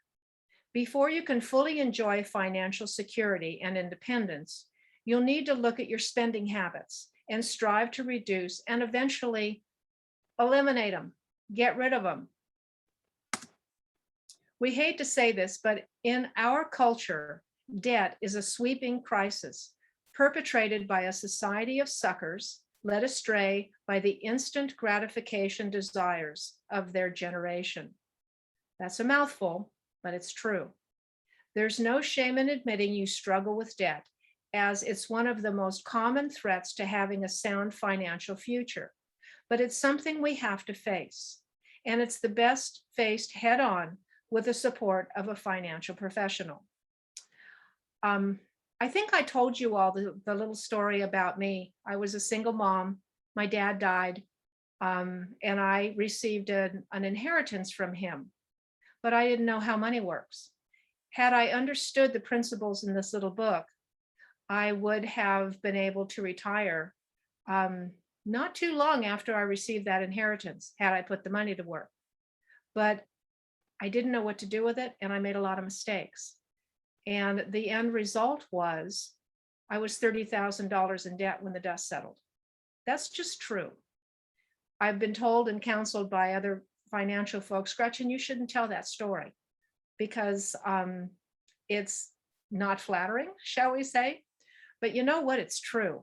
Before you can fully enjoy financial security and independence, you'll need to look at your spending habits and strive to reduce and eventually eliminate them, get rid of them. We hate to say this, but in our culture, debt is a sweeping crisis perpetrated by a society of suckers led astray by the instant gratification desires of their generation. That's a mouthful, but it's true. There's no shame in admitting you struggle with debt, as it's one of the most common threats to having a sound financial future. But it's something we have to face, and it's the best faced head on with the support of a financial professional. I think I told you all the little story about me. I was a single mom. My dad died, and I received an inheritance from him, but I didn't know how money works. Had I understood the principles in this little book, I would have been able to retire not too long after I received that inheritance, had I put the money to work. But I didn't know what to do with it, and I made a lot of mistakes. And the end result was I was $30,000 in debt when the dust settled. That's just true. I've been told and counseled by other financial folks, Gretchen, you shouldn't tell that story because it's not flattering, shall we say? But you know what? It's true.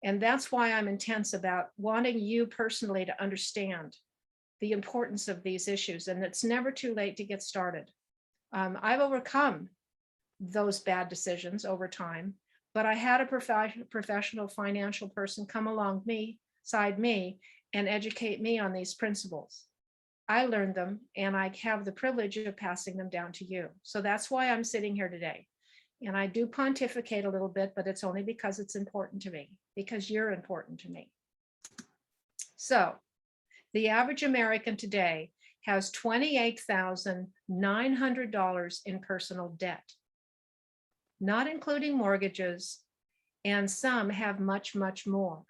And that's why I'm intense about wanting you personally to understand the importance of these issues, and it's never too late to get started. I've overcome those bad decisions over time, but I had a professional financial person come alongside me and educate me on these principles. I learned them, and I have the privilege of passing them down to you. So that's why I'm sitting here today. And I do pontificate a little bit, but it's only because it's important to me, because you're important to me. So the average American today has $28,900 in personal debt, not including mortgages, and some have much, much more.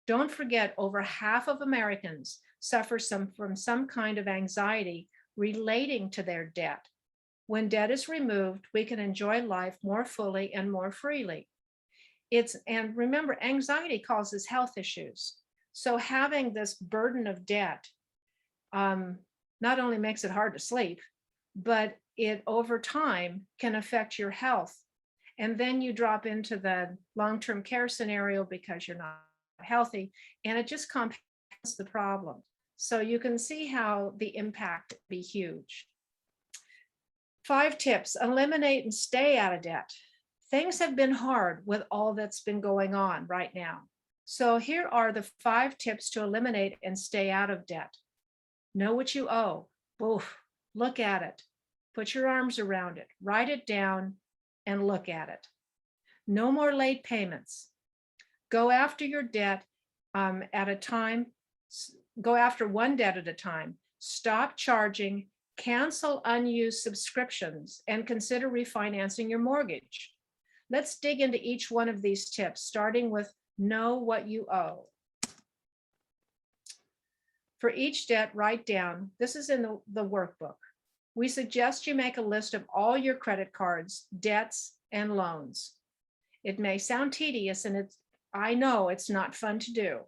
Don't forget, over half of Americans suffer from some kind of anxiety relating to their debt. When debt is removed, we can enjoy life more fully and more freely. And remember, anxiety causes health issues. So having this burden of debt not only makes it hard to sleep, but it over time can affect your health. And then you drop into the long-term care scenario because you're not healthy, and it just compounds the problem. So you can see how the impact would be huge. 5 tips: eliminate and stay out of debt. Things have been hard with all that's been going on right now. So here are the 5 tips to eliminate and stay out of debt. Know what you owe. Oof, look at it. Put your arms around it. Write it down and look at it. No more late payments. Go after your debt at a time. Go after one debt at a time. Stop charging. Cancel unused subscriptions and consider refinancing your mortgage. Let's dig into each one of these tips, starting with know what you owe. For each debt, write down, this is in the workbook. We suggest you make a list of all your credit cards, debts, and loans. It may sound tedious, and I know it's not fun to do,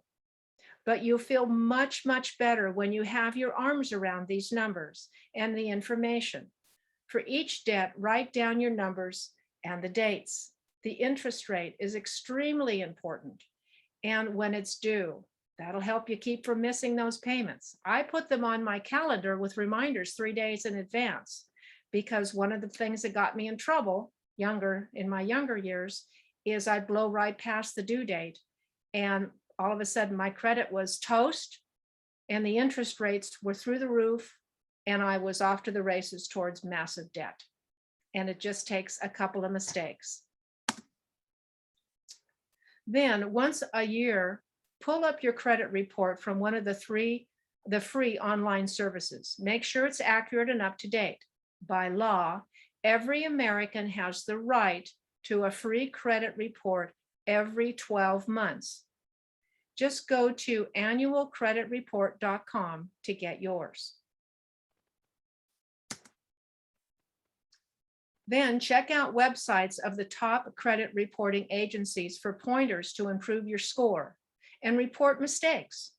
but you'll feel much, much better when you have your arms around these numbers and the information. For each debt, write down your numbers and the dates. The interest rate is extremely important, and when it's due. That'll help you keep from missing those payments. I put them on my calendar with reminders 3 days in advance, because one of the things that got me in trouble in my younger years is I'd blow right past the due date, and all of a sudden my credit was toast and the interest rates were through the roof, and I was off to the races towards massive debt. And it just takes a couple of mistakes. Then once a year, pull up your credit report from one of the free online services. Make sure it's accurate and up to date. By law, every American has the right to a free credit report every 12 months. Just go to annualcreditreport.com to get yours. Then check out websites of the top credit reporting agencies for pointers to improve your score and report mistakes.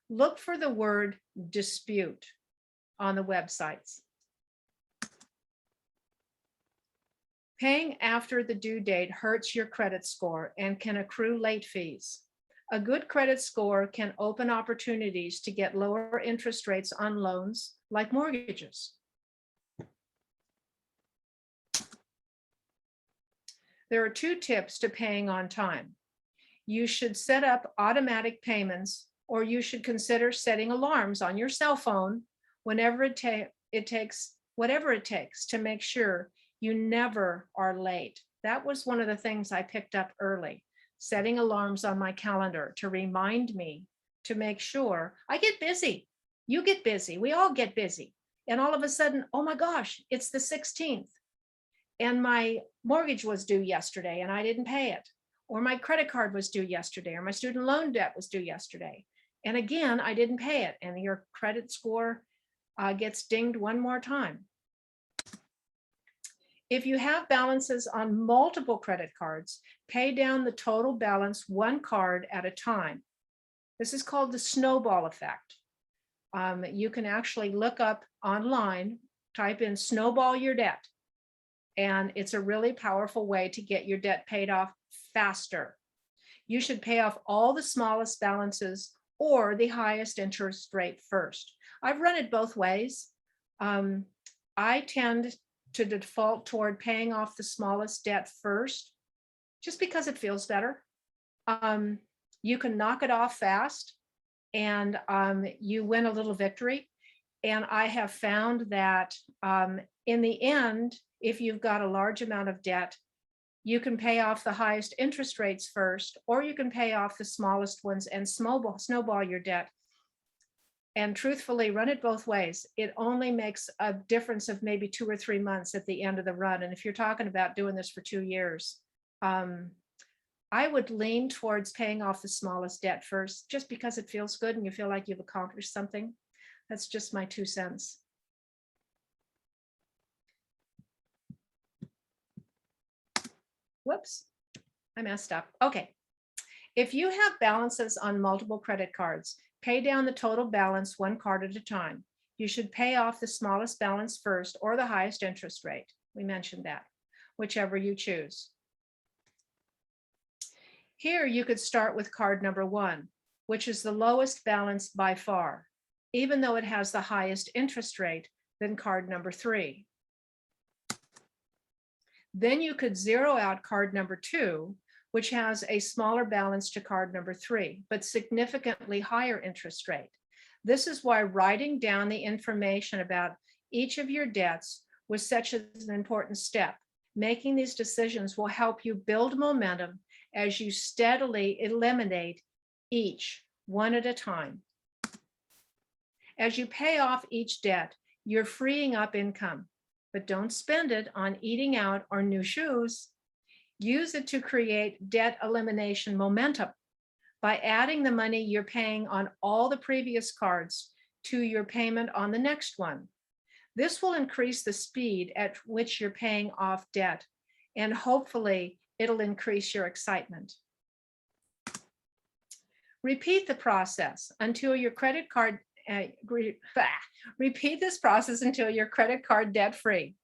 Look for the word dispute on the websites. Paying after the due date hurts your credit score and can accrue late fees. A good credit score can open opportunities to get lower interest rates on loans like mortgages. There are 2 tips to paying on time. You should set up automatic payments, or you should consider setting alarms on your cell phone whenever it takes, whatever it takes to make sure you never are late. That was one of the things I picked up early, setting alarms on my calendar to remind me to make sure I get busy. You get busy, we all get busy. And all of a sudden, oh my gosh, it's the 16th. And my mortgage was due yesterday and I didn't pay it. Or my credit card was due yesterday, or my student loan debt was due yesterday. And again, I didn't pay it. And your credit score gets dinged one more time. If you have balances on multiple credit cards, pay down the total balance one card at a time. This is called the Snowball Effect. You can actually look up online, type in Snowball your debt. And it's a really powerful way to get your debt paid off faster. You should pay off all the smallest balances or the highest interest rate first. I've run it both ways. I tend to default toward paying off the smallest debt first, just because it feels better. You can knock it off fast and you win a little victory. And I have found that in the end, if you've got a large amount of debt, you can pay off the highest interest rates first, or you can pay off the smallest ones and snowball your debt. And truthfully, run it both ways. It only makes a difference of maybe 2 or 3 months at the end of the run. And if you're talking about doing this for 2 years, I would lean towards paying off the smallest debt first, just because it feels good and you feel like you've accomplished something. That's just my 2 cents. Whoops, I messed up. Okay. If you have balances on multiple credit cards, pay down the total balance one card at a time. You should pay off the smallest balance first or the highest interest rate. We mentioned that, whichever you choose. Here you could start with card number 1, which is the lowest balance by far, even though it has the highest interest rate than card number 3. Then you could zero out card number 2, which has a smaller balance to card number 3, but significantly higher interest rate. This is why writing down the information about each of your debts was such an important step. Making these decisions will help you build momentum as you steadily eliminate each one at a time. As you pay off each debt, you're freeing up income, but don't spend it on eating out or new shoes. Use it to create debt elimination momentum by adding the money you're paying on all the previous cards to your payment on the next one. This will increase the speed at which you're paying off debt, and hopefully it'll increase your excitement. Repeat the process until your credit card repeat this process until your credit card debt free.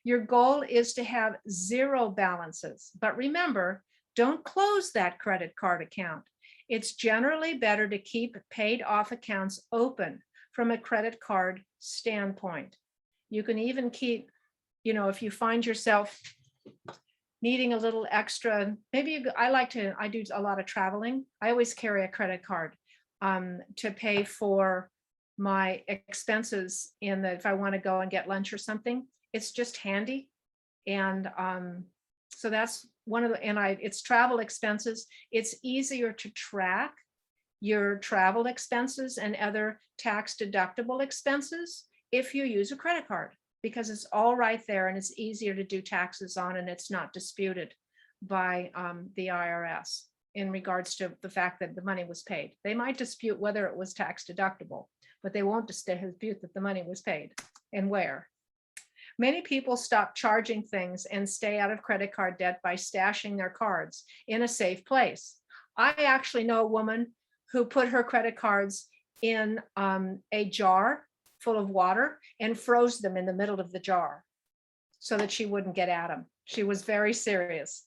Your goal is to have 0 balances, but remember, don't close that credit card account. It's generally better to keep paid off accounts open from a credit card standpoint. You can even keep, if you find yourself needing a little extra, maybe I do a lot of traveling. I always carry a credit card to pay for my expenses if I want to go and get lunch or something. It's just handy. And so that's one of the, it's travel expenses. It's easier to track your travel expenses and other tax deductible expenses if you use a credit card, because it's all right there and it's easier to do taxes on and it's not disputed by the IRS in regards to the fact that the money was paid. They might dispute whether it was tax deductible, but they won't dispute that the money was paid and where. Many people stop charging things and stay out of credit card debt by stashing their cards in a safe place. I actually know a woman who put her credit cards in a jar full of water and froze them in the middle of the jar so that she wouldn't get at them. She was very serious.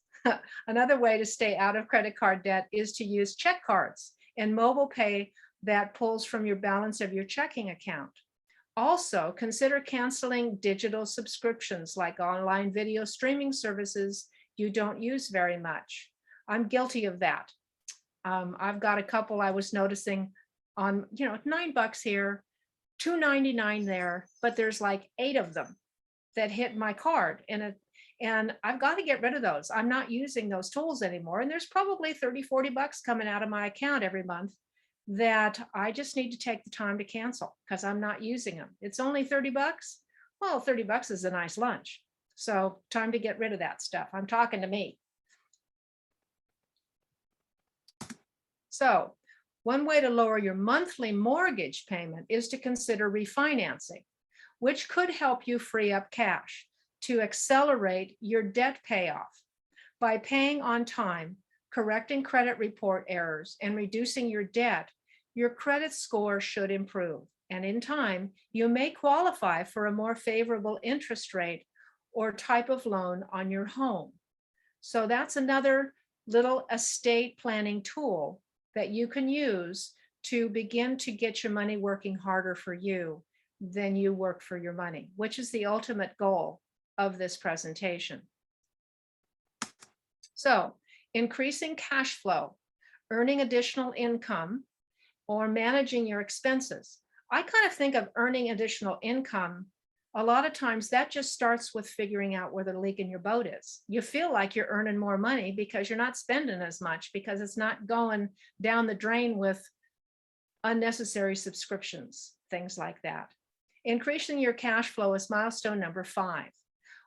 Another way to stay out of credit card debt is to use check cards and mobile pay that pulls from your balance of your checking account. Also, consider canceling digital subscriptions like online video streaming services you don't use very much. I'm guilty of that. I've got a couple I was noticing on, $9 here, $2.99 there, but there's like 8 of them that hit my card, and I've got to get rid of those. I'm not using those tools anymore. And there's probably 30, 40 bucks coming out of my account every month that I just need to take the time to cancel because I'm not using them. It's only 30 bucks. Well, 30 bucks is a nice lunch. So time to get rid of that stuff. I'm talking to me. So one way to lower your monthly mortgage payment is to consider refinancing, which could help you free up cash to accelerate your debt payoff. By paying on time, correcting credit report errors, and reducing your debt, your credit score should improve. And in time, you may qualify for a more favorable interest rate or type of loan on your home. So that's another little estate planning tool that you can use to begin to get your money working harder for you than you work for your money, which is the ultimate goal of this presentation. So, increasing cash flow, earning additional income, or managing your expenses. I kind of think of earning additional income. A lot of times that just starts with figuring out where the leak in your boat is. You feel like you're earning more money because you're not spending as much, because it's not going down the drain with unnecessary subscriptions, things like that. Increasing your cash flow is milestone number 5.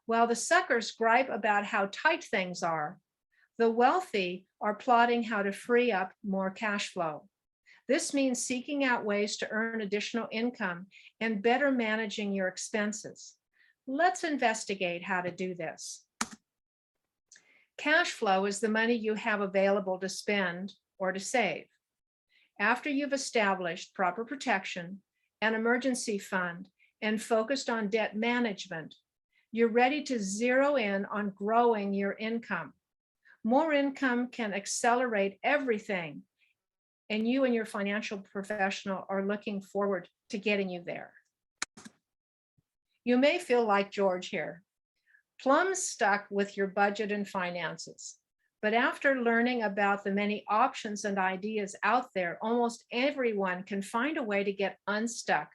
While the suckers gripe about how tight things are, the wealthy are plotting how to free up more cash flow. This means seeking out ways to earn additional income and better managing your expenses. Let's investigate how to do this. Cash flow is the money you have available to spend or to save. After you've established proper protection, an emergency fund, and focused on debt management, you're ready to zero in on growing your income. More income can accelerate everything, and you and your financial professional are looking forward to getting you there. You may feel like George here, plumb stuck with your budget and finances. But after learning about the many options and ideas out there, almost everyone can find a way to get unstuck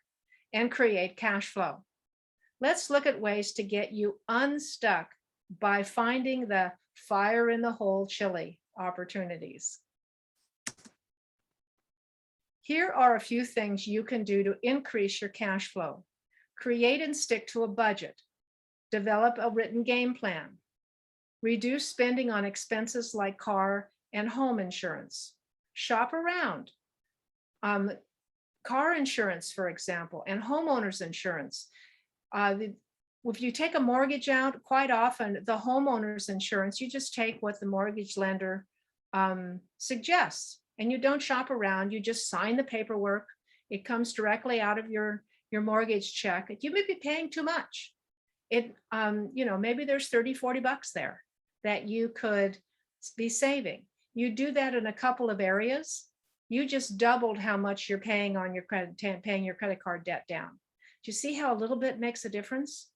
and create cash flow. Let's look at ways to get you unstuck by finding the fire in the hole chili opportunities. Here are a few things you can do to increase your cash flow. Create and stick to a budget. Develop a written game plan. Reduce spending on expenses like car and home insurance. Shop around. Car insurance, for example, and homeowners insurance. If you take a mortgage out, quite often the homeowners insurance, you just take what the mortgage lender suggests, and you don't shop around. You just sign the paperwork. It comes directly out of your mortgage check. You may be paying too much. Maybe there's 30, 40 bucks there that you could be saving. You do that in a couple of areas. You just doubled how much you're paying on your paying your credit card debt down. Do you see how a little bit makes a difference?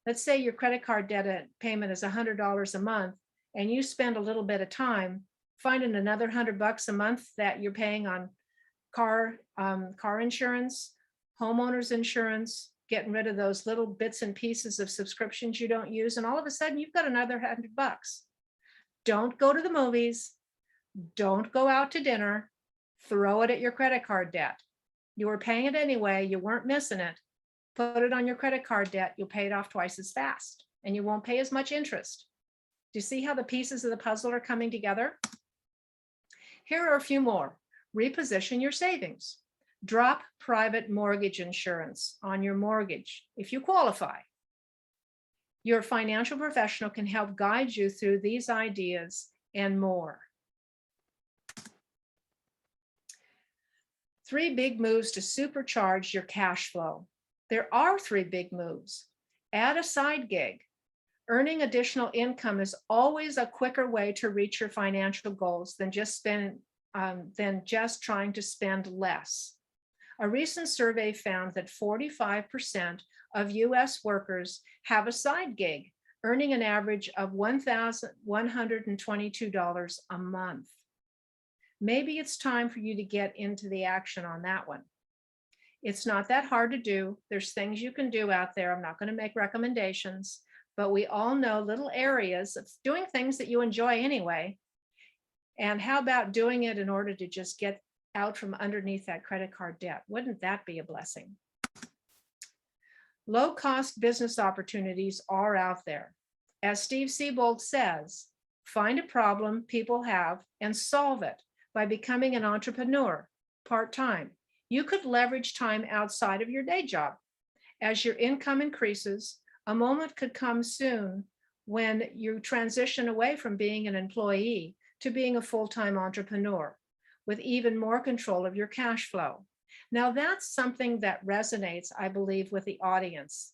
Let's say your credit card debt payment is $100 a month, and you spend a little bit of time finding another $100 a month that you're paying on car insurance, homeowners insurance, getting rid of those little bits and pieces of subscriptions you don't use, and all of a sudden you've got another $100. Don't go to the movies. Don't go out to dinner. Throw it at your credit card debt. You were paying it anyway. You weren't missing it. Put it on your credit card debt. You'll pay it off twice as fast, and you won't pay as much interest. Do you see how the pieces of the puzzle are coming together? Here are a few more. Reposition your savings. Drop private mortgage insurance on your mortgage if you qualify. Your financial professional can help guide you through these ideas and more. 3 big moves to supercharge your cash flow. There are 3 big moves. Add a side gig. Earning additional income is always a quicker way to reach your financial goals than just trying to spend less. A recent survey found that 45% of US workers have a side gig, earning an average of $1,122 a month. Maybe it's time for you to get into the action on that one. It's not that hard to do. There's things you can do out there. I'm not going to make recommendations, but we all know little areas of doing things that you enjoy anyway. And how about doing it in order to just get out from underneath that credit card debt? Wouldn't that be a blessing? Low-cost business opportunities are out there. As Steve Siebold says, find a problem people have and solve it by becoming an entrepreneur part-time. You could leverage time outside of your day job. As your income increases, a moment could come soon when you transition away from being an employee to being a full-time entrepreneur with even more control of your cash flow. Now that's something that resonates, I believe, with the audience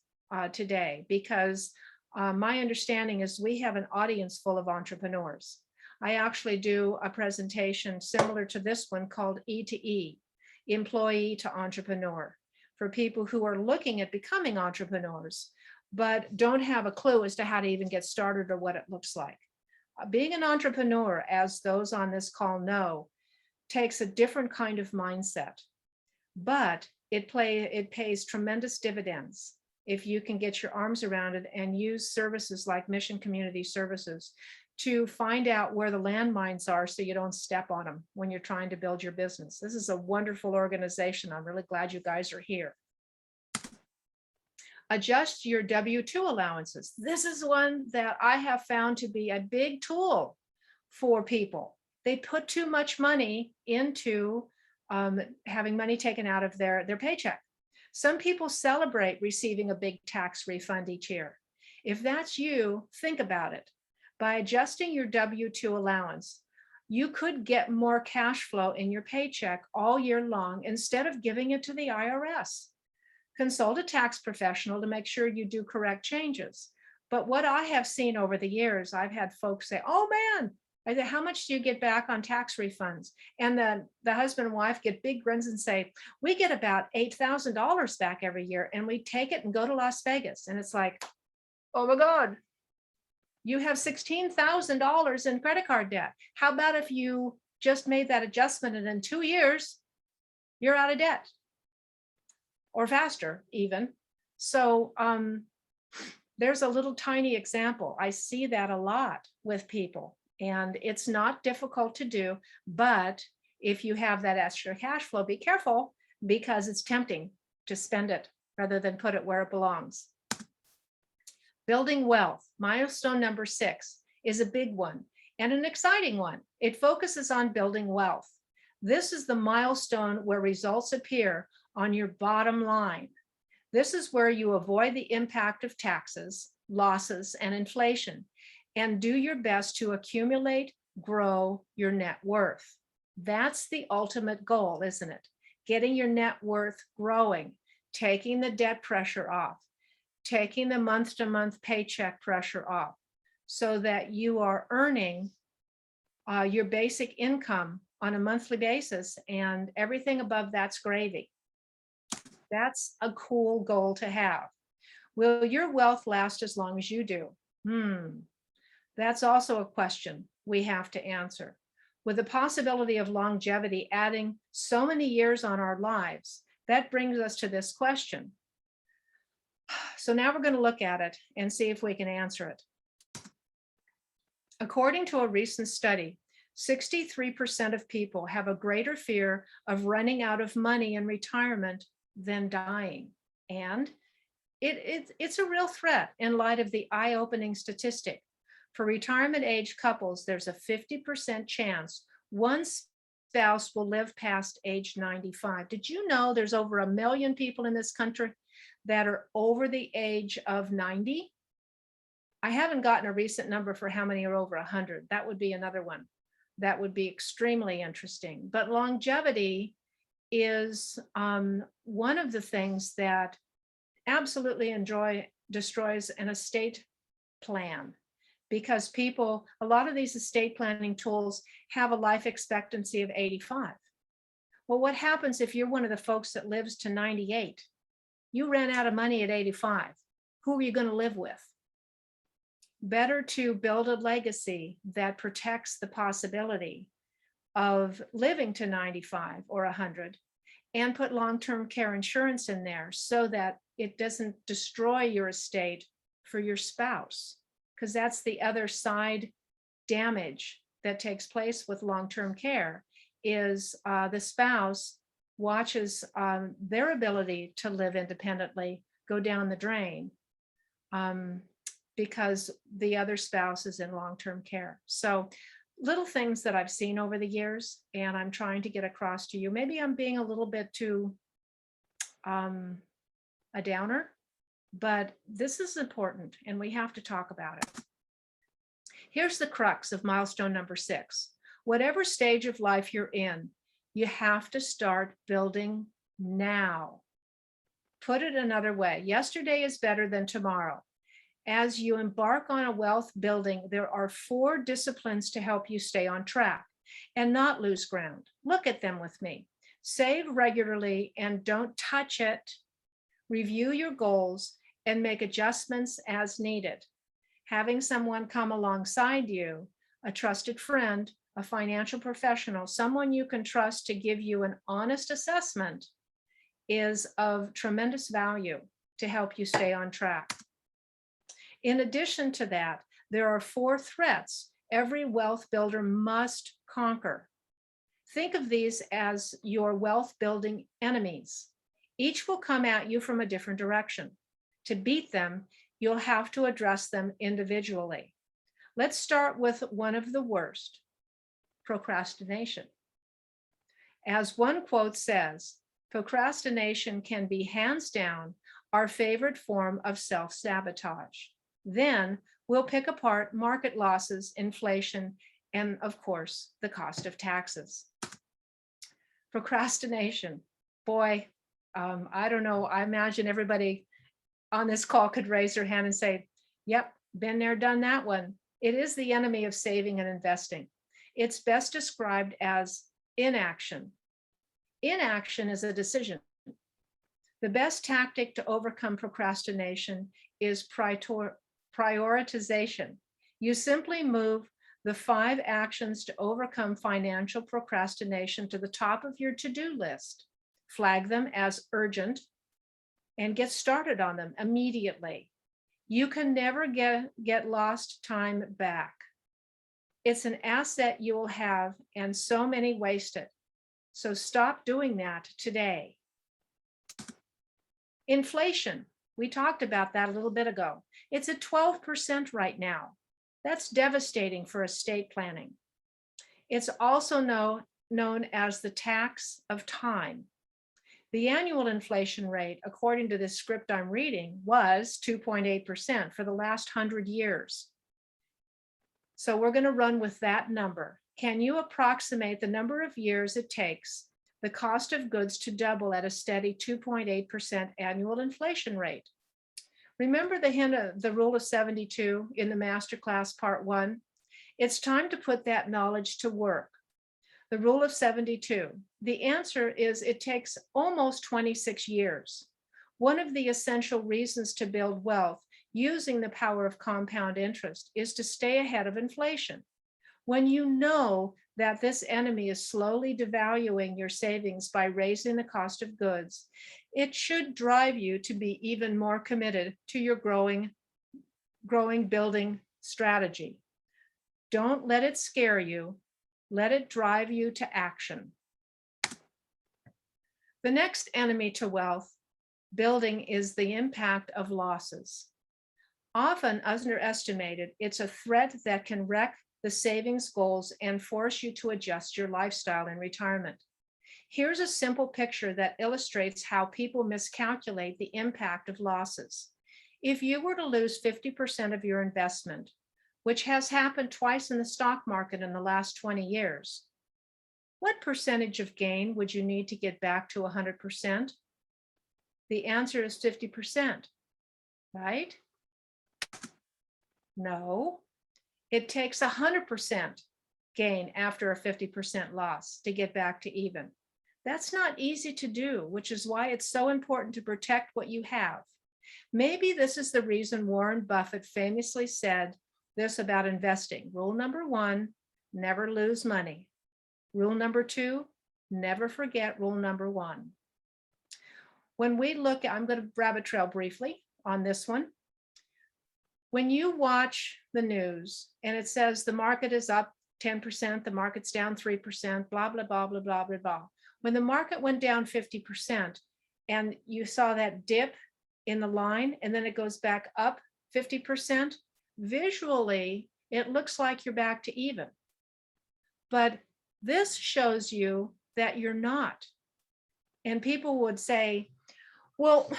today, because my understanding is we have an audience full of entrepreneurs. I actually do a presentation similar to this one called E to E, employee to entrepreneur, for people who are looking at becoming entrepreneurs, but don't have a clue as to how to even get started or what it looks like. Being an entrepreneur, as those on this call know, takes a different kind of mindset, but it pays tremendous dividends if you can get your arms around it and use services like Mission Community Services to find out where the landmines are so you don't step on them when you're trying to build your business. This is a wonderful organization. I'm really glad you guys are here. Adjust your W-2 allowances. This is one that I have found to be a big tool for people. They put too much money into having money taken out of their paycheck. Some people celebrate receiving a big tax refund each year. If that's you, think about it. By adjusting your W-2 allowance, you could get more cash flow in your paycheck all year long instead of giving it to the IRS. Consult a tax professional to make sure you do correct changes. But what I have seen over the years, I've had folks say, oh man, I said, how much do you get back on tax refunds? And then the husband and wife get big grins and say, we get about $8,000 back every year, and we take it and go to Las Vegas. And it's like, oh my God, you have $16,000 in credit card debt. How about if you just made that adjustment and in 2 years, you're out of debt? Or faster even. So there's a little tiny example. I see that a lot with people, and it's not difficult to do, but if you have that extra cash flow, be careful, because it's tempting to spend it rather than put it where it belongs. Building wealth, milestone number 6, is a big one and an exciting one. It focuses on building wealth. This is the milestone where results appear on your bottom line. This is where you avoid the impact of taxes, losses, and inflation, and do your best to accumulate, grow your net worth. That's the ultimate goal, isn't it? Getting your net worth growing, taking the debt pressure off, taking the month-to-month paycheck pressure off, so that you are earning your basic income on a monthly basis, and everything above that's gravy. That's a cool goal to have. Will your wealth last as long as you do? That's also a question we have to answer. With the possibility of longevity adding so many years on our lives, that brings us to this question. So now we're going to look at it and see if we can answer it. According to a recent study, 63% of people have a greater fear of running out of money in retirement than dying. And it's a real threat in light of the eye-opening statistic. For retirement age couples, there's a 50% chance one spouse will live past age 95. Did you know there's over 1 million people in this country that are over the age of 90? I haven't gotten a recent number for how many are over 100. That would be another one. That would be extremely interesting. But longevity is one of the things that absolutely destroys an estate plan, because people, a lot of these estate planning tools have a life expectancy of 85. Well, what happens if you're one of the folks that lives to 98? You ran out of money at 85. Who are you going to live with? Better to build a legacy that protects the possibility of living to 95 or 100, and put long-term care insurance in there so that it doesn't destroy your estate for your spouse, because that's the other side damage that takes place with long-term care is the spouse watches their ability to live independently go down the drain because the other spouse is in long-term care. So little things that I've seen over the years, and I'm trying to get across to you. Maybe I'm being a little bit too a downer, but this is important and we have to talk about it. Here's the crux of milestone number 6. Whatever stage of life you're in, you have to start building now. Put it another way, yesterday is better than tomorrow. As you embark on a wealth building, there are 4 disciplines to help you stay on track and not lose ground. Look at them with me. Save regularly and don't touch it. Review your goals and make adjustments as needed. Having someone come alongside you, a trusted friend, a financial professional, someone you can trust to give you an honest assessment, is of tremendous value to help you stay on track. In addition to that, there are 4 threats every wealth builder must conquer. Think of these as your wealth building enemies. Each will come at you from a different direction. To beat them, you'll have to address them individually. Let's start with one of the worst, procrastination. As one quote says, procrastination can be hands down our favorite form of self-sabotage. Then we'll pick apart market losses, inflation, and of course, the cost of taxes. Procrastination, boy, I don't know, I imagine everybody on this call could raise their hand and say, yep, been there, done that one. It is the enemy of saving and investing. It's best described as inaction. Inaction is a decision. The best tactic to overcome procrastination is prioritization. You simply move the 5 actions to overcome financial procrastination to the top of your to-do list. Flag them as urgent and get started on them immediately. You can never get lost time back. It's an asset you will have, and so many waste it. So stop doing that today. Inflation, we talked about that a little bit ago. It's at 12% right now. That's devastating for estate planning. It's also known as the tax of time. The annual inflation rate, according to this script I'm reading, was 2.8% for the last 100 years. So we're going to run with that number. Can you approximate the number of years it takes the cost of goods to double at a steady 2.8% annual inflation rate? Remember the rule of 72 in the masterclass part 1? It's time to put that knowledge to work. The rule of 72. The answer is it takes almost 26 years. One of the essential reasons to build wealth using the power of compound interest is to stay ahead of inflation. When you know that this enemy is slowly devaluing your savings by raising the cost of goods, it should drive you to be even more committed to your growing building strategy. Don't let it scare you. Let it drive you to action. The next enemy to wealth building is the impact of losses. Often underestimated, it's a threat that can wreck the savings goals and force you to adjust your lifestyle in retirement. Here's a simple picture that illustrates how people miscalculate the impact of losses. If you were to lose 50% of your investment, which has happened twice in the stock market in the last 20 years, what percentage of gain would you need to get back to 100%? The answer is 50%, right? No, it takes 100% gain after a 50% loss to get back to even. That's not easy to do, which is why it's so important to protect what you have. Maybe this is the reason Warren Buffett famously said this about investing. Rule number 1, never lose money. Rule number 2, never forget rule number 1. When we look, I'm going to rabbit trail briefly on this one. When you watch the news and it says the market is up 10%, the market's down 3%, blah, blah, blah, blah, blah, blah, blah. When the market went down 50% and you saw that dip in the line and then it goes back up 50%, visually, it looks like you're back to even. But this shows you that you're not. And people would say, well,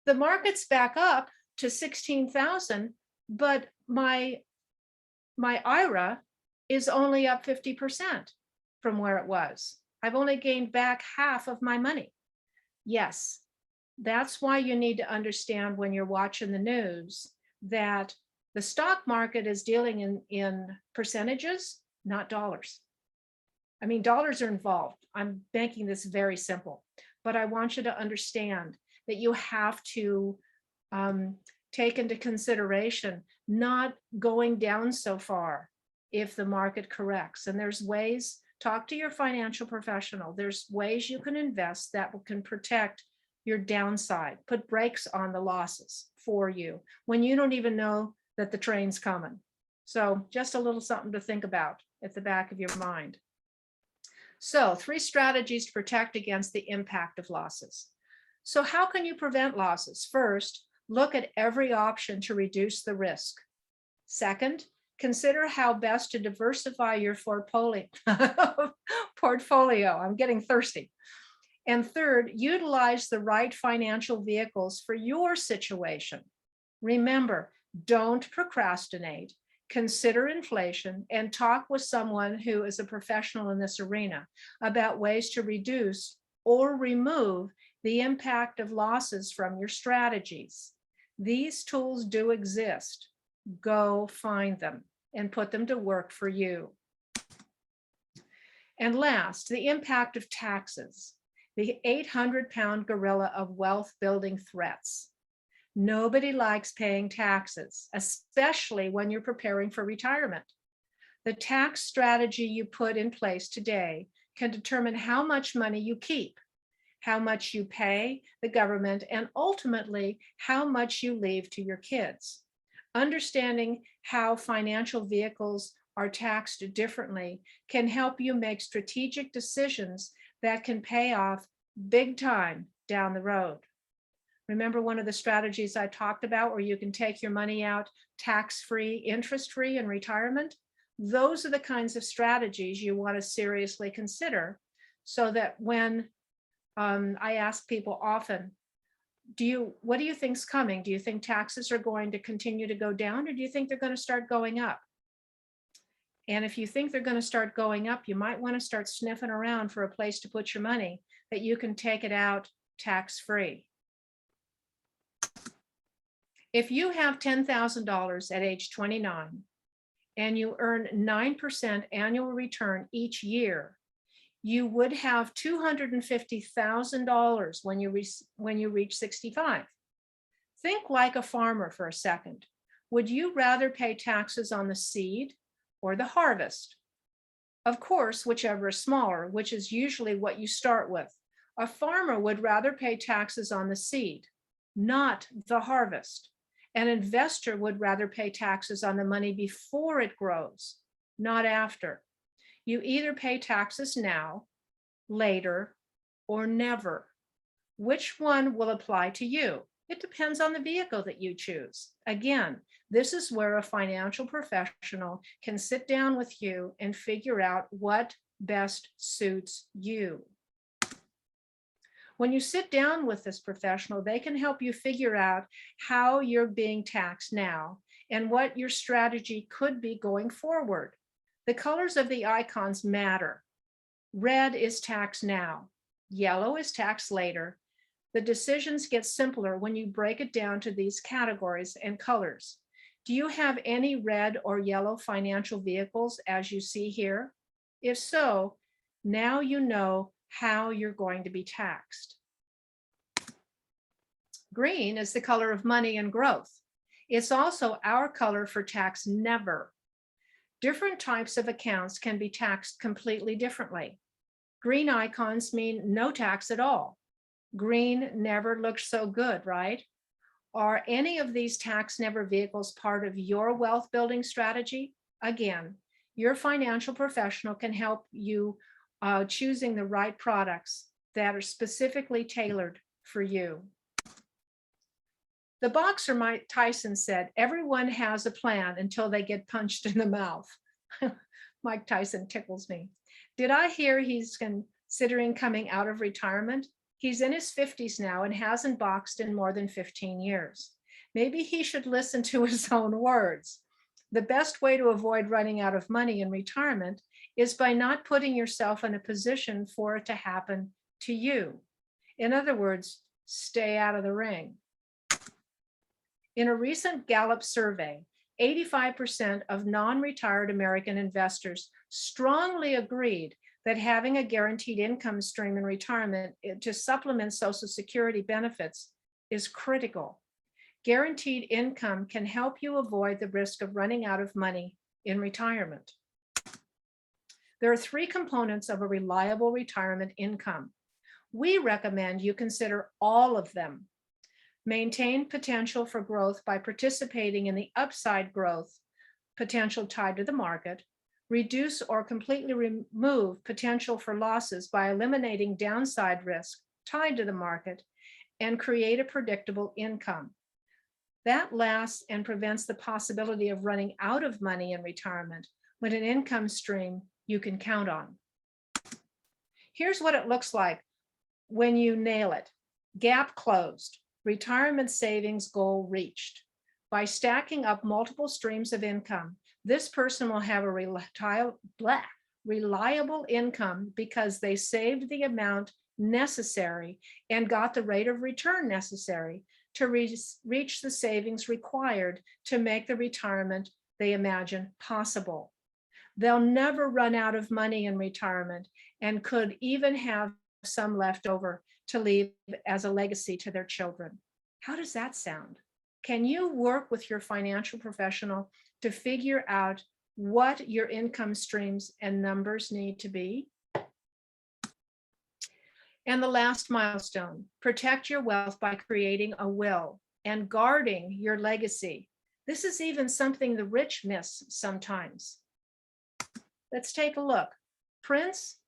the market's back up to 16,000, but my IRA is only up 50% from where it was. I've only gained back half of my money. Yes, that's why you need to understand when you're watching the news that the stock market is dealing in percentages, not dollars. I mean, dollars are involved. I'm making this very simple, but I want you to understand that you have to take into consideration not going down so far if the market corrects. And there's ways, talk to your financial professional. There's ways you can invest that can protect your downside, put brakes on the losses for you when you don't even know that the train's coming. So just a little something to think about at the back of your mind. So 3 strategies to protect against the impact of losses. So how can you prevent losses? First, look at every option to reduce the risk. Second, consider how best to diversify your portfolio. I'm getting thirsty. And third, utilize the right financial vehicles for your situation. Remember, don't procrastinate. Consider inflation and talk with someone who is a professional in this arena about ways to reduce or remove the impact of losses from your strategies. These tools do exist. Go find them and put them to work for you. And last, the impact of taxes, the 800-pound gorilla of wealth building threats. Nobody likes paying taxes, especially when you're preparing for retirement. The tax strategy you put in place today can determine how much money you keep, how much you pay the government, and ultimately how much you leave to your kids. Understanding how financial vehicles are taxed differently can help you make strategic decisions that can pay off big time down the road. Remember one of the strategies I talked about where you can take your money out tax-free, interest-free in retirement? Those are the kinds of strategies you want to seriously consider so that when I ask people often, what do you think's coming? Do you think taxes are going to continue to go down, or do you think they're going to start going up? And if you think they're going to start going up, you might want to start sniffing around for a place to put your money that you can take it out tax-free. If you have $10,000 at age 29 and you earn 9% annual return each year, you would have $250,000 when you reach 65. Think like a farmer for a second. Would you rather pay taxes on the seed or the harvest? Of course, whichever is smaller, which is usually what you start with. A farmer would rather pay taxes on the seed, not the harvest. An investor would rather pay taxes on the money before it grows, not after. You either pay taxes now, later, or never. Which one will apply to you? It depends on the vehicle that you choose. Again, this is where a financial professional can sit down with you and figure out what best suits you. When you sit down with this professional, they can help you figure out how you're being taxed now and what your strategy could be going forward. The colors of the icons matter. Red is tax now. Yellow is tax later. The decisions get simpler when you break it down to these categories and colors. Do you have any red or yellow financial vehicles as you see here? If so, now you know how you're going to be taxed. Green is the color of money and growth. It's also our color for tax never. Different types of accounts can be taxed completely differently. Green icons mean no tax at all. Green never looked so good, right? Are any of these tax never vehicles part of your wealth building strategy? Again, your financial professional can help you choosing the right products that are specifically tailored for you. The boxer Mike Tyson said, everyone has a plan until they get punched in the mouth. Mike Tyson tickles me. Did I hear he's considering coming out of retirement? He's in his 50s now and hasn't boxed in more than 15 years. Maybe he should listen to his own words. The best way to avoid running out of money in retirement is by not putting yourself in a position for it to happen to you. In other words, stay out of the ring. In a recent Gallup survey, 85% of non-retired American investors strongly agreed that having a guaranteed income stream in retirement to supplement Social Security benefits is critical. Guaranteed income can help you avoid the risk of running out of money in retirement. There are three components of a reliable retirement income. We recommend you consider all of them. Maintain potential for growth by participating in the upside growth potential tied to the market. Reduce or completely remove potential for losses by eliminating downside risk tied to the market, and create a predictable income. That lasts and prevents the possibility of running out of money in retirement with an income stream you can count on. Here's what it looks like when you nail it. Gap closed. Retirement savings goal reached. By stacking up multiple streams of income, this person will have a reliable income because they saved the amount necessary and got the rate of return necessary to reach the savings required to make the retirement they imagine possible. They'll never run out of money in retirement and could even have some left over to leave as a legacy to their children. How does that sound? Can you work with your financial professional to figure out what your income streams and numbers need to be? And the last milestone, protect your wealth by creating a will and guarding your legacy. This is even something the rich miss sometimes. Let's take a look. Prince,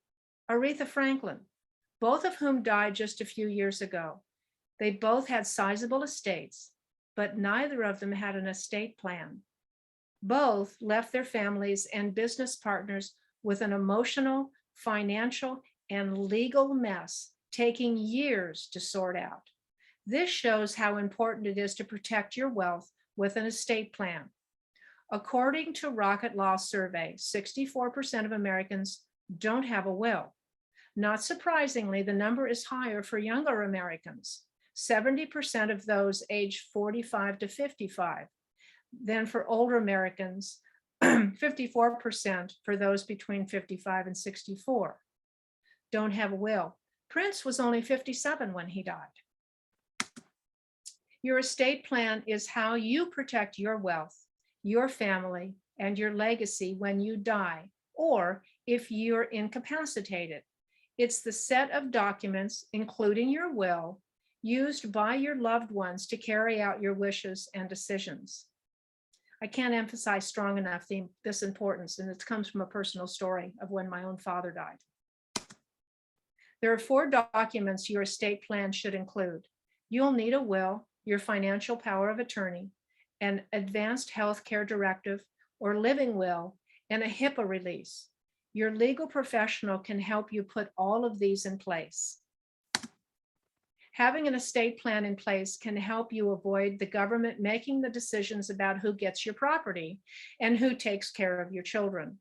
Aretha Franklin, both of whom died just a few years ago. They both had sizable estates, but neither of them had an estate plan. Both left their families and business partners with an emotional, financial, and legal mess, taking years to sort out. This shows how important it is to protect your wealth with an estate plan. According to Rocket Law survey, 64% of Americans don't have a will. Not surprisingly, the number is higher for younger Americans, 70% of those aged 45 to 55. Then for older Americans, 54% for those between 55 and 64 don't have a will. Prince was only 57 when he died. Your estate plan is how you protect your wealth, your family, and your legacy when you die, or if you're incapacitated. It's the set of documents, including your will, used by your loved ones to carry out your wishes and decisions. I can't emphasize strong enough this importance, and it comes from a personal story of when my own father died. There are 4 documents your estate plan should include. You'll need a will, your financial power of attorney, an advanced health care directive or living will, and a HIPAA release. Your legal professional can help you put all of these in place. Having an estate plan in place can help you avoid the government making the decisions about who gets your property and who takes care of your children.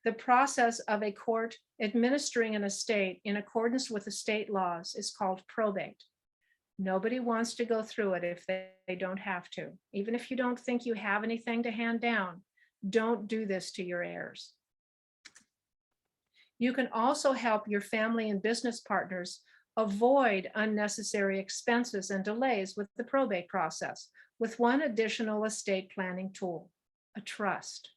The process of a court administering an estate in accordance with the state laws is called probate. Nobody wants to go through it if they don't have to. Even if you don't think you have anything to hand down, don't do this to your heirs. You can also help your family and business partners avoid unnecessary expenses and delays with the probate process with one additional estate planning tool, a trust.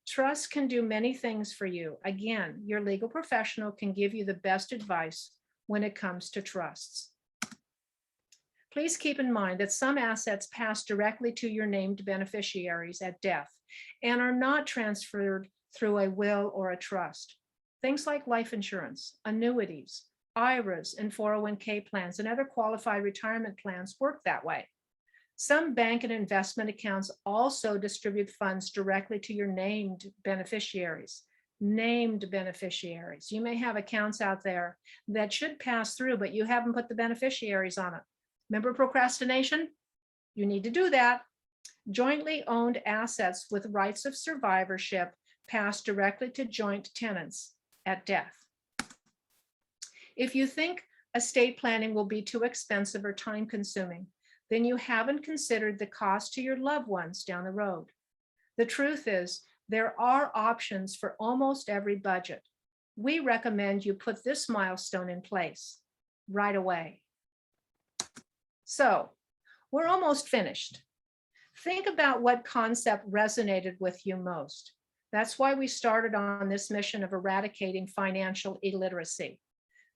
Trust can do many things for you. Again, your legal professional can give you the best advice when it comes to trusts. Please keep in mind that some assets pass directly to your named beneficiaries at death and are not transferred through a will or a trust. Things like life insurance, annuities, IRAs, and 401k plans and other qualified retirement plans work that way. Some bank and investment accounts also distribute funds directly to your named beneficiaries. Named beneficiaries. You may have accounts out there that should pass through, but you haven't put the beneficiaries on it. Remember procrastination? You need to do that. Jointly owned assets with rights of survivorship pass directly to joint tenants at death. If you think estate planning will be too expensive or time consuming, then you haven't considered the cost to your loved ones down the road. The truth is, there are options for almost every budget. We recommend you put this milestone in place right away. So, we're almost finished. Think about what concept resonated with you most. That's why we started on this mission of eradicating financial illiteracy.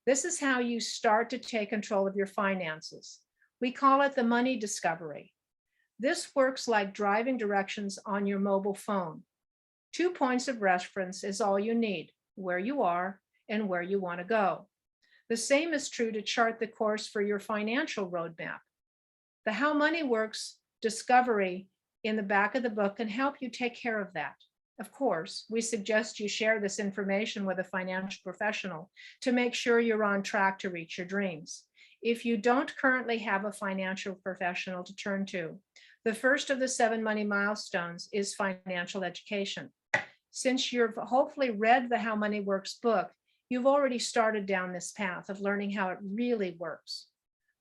This is how you start to take control of your finances. We call it the money discovery. This works like driving directions on your mobile phone. 2 points of reference is all you need, where you are and where you want to go. The same is true to chart the course for your financial roadmap. The How Money Works discovery in the back of the book can help you take care of that. Of course, we suggest you share this information with a financial professional to make sure you're on track to reach your dreams. If you don't currently have a financial professional to turn to, the first of the 7 money milestones is financial education. Since you've hopefully read the How Money Works book, you've already started down this path of learning how it really works.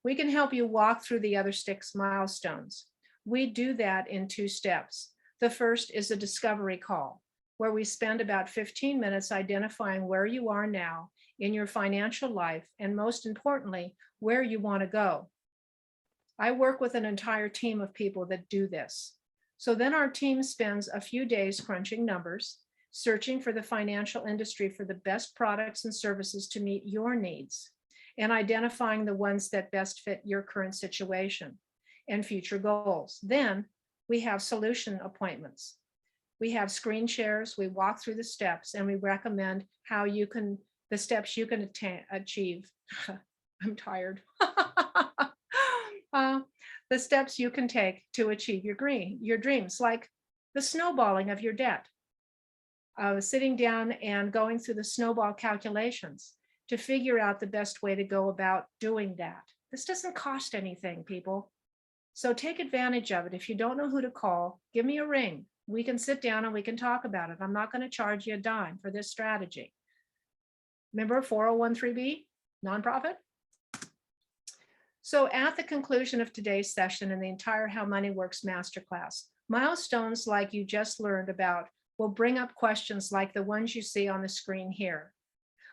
We can help you walk through the other 6 milestones. We do that in 2 steps. The first is a discovery call, where we spend about 15 minutes identifying where you are now in your financial life, and most importantly, where you want to go. I work with an entire team of people that do this. So then our team spends a few days crunching numbers, searching for the financial industry for the best products and services to meet your needs, and identifying the ones that best fit your current situation and future goals. Then we have solution appointments. We have screen shares, we walk through the steps, and we recommend how you can, the steps you can achieve. I'm tired. The steps you can take to achieve your dreams, like the snowballing of your debt. Sitting down and going through the snowball calculations to figure out the best way to go about doing that. This doesn't cost anything, people. So take advantage of it. If you don't know who to call, give me a ring. We can sit down and we can talk about it. I'm not going to charge you a dime for this strategy. Remember 401(b), nonprofit? So at the conclusion of today's session and the entire How Money Works masterclass, milestones like you just learned about will bring up questions like the ones you see on the screen here.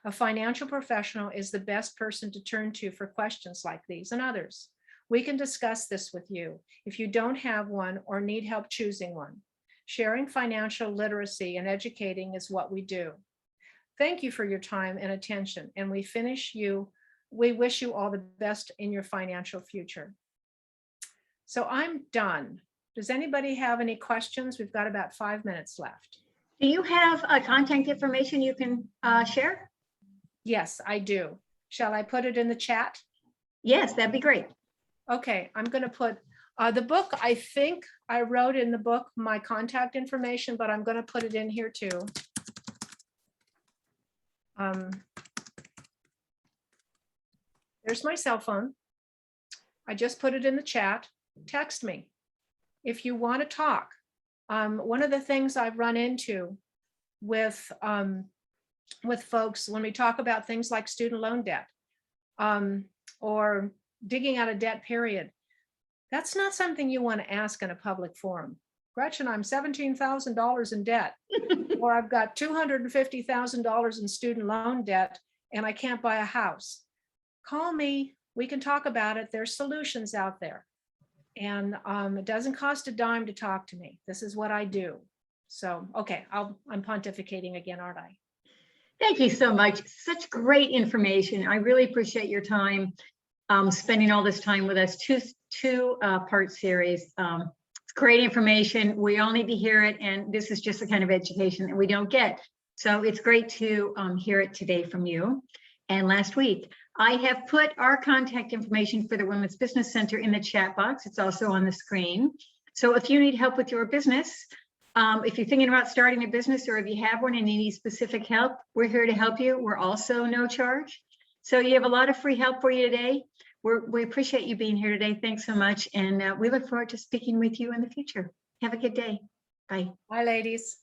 A financial professional is the best person to turn to for questions like these and others. We can discuss this with you if you don't have one or need help choosing one. Sharing financial literacy and educating is what we do. Thank you for your time and attention, and we wish you all the best in your financial future. So I'm done. Does anybody have any questions? We've got about 5 minutes left. Do you have contact information you can share? Yes, I do. Shall I put it in the chat? Yes, that'd be great. Okay, I'm going to put the book. I think I wrote in the book my contact information, but I'm going to put it in here too. There's my cell phone. I just put it in the chat. Text me if you want to talk. One of the things I've run into with folks when we talk about things like student loan debt or digging out of debt, period, that's not something you want to ask in a public forum. Gretchen, I'm $17,000 in debt, or I've got $250,000 in student loan debt and I can't buy a house. Call me, we can talk about it. There's solutions out there. And it doesn't cost a dime to talk to me. This is what I do. So, okay, I'm pontificating again, aren't I? Thank you so much. Such great information. I really appreciate your time spending all this time with us. Two-part series. It's great information. We all need to hear it, and this is just the kind of education that we don't get. So it's great to hear it today from you. And last week, I have put our contact information for the Women's Business Center in the chat box. It's also on the screen. So if you need help with your business, if you're thinking about starting a business or if you have one and you need specific help, we're here to help you. We're also no charge. So you have a lot of free help for you today. We appreciate you being here today. Thanks so much. And we look forward to speaking with you in the future. Have a good day. Bye. Bye, ladies.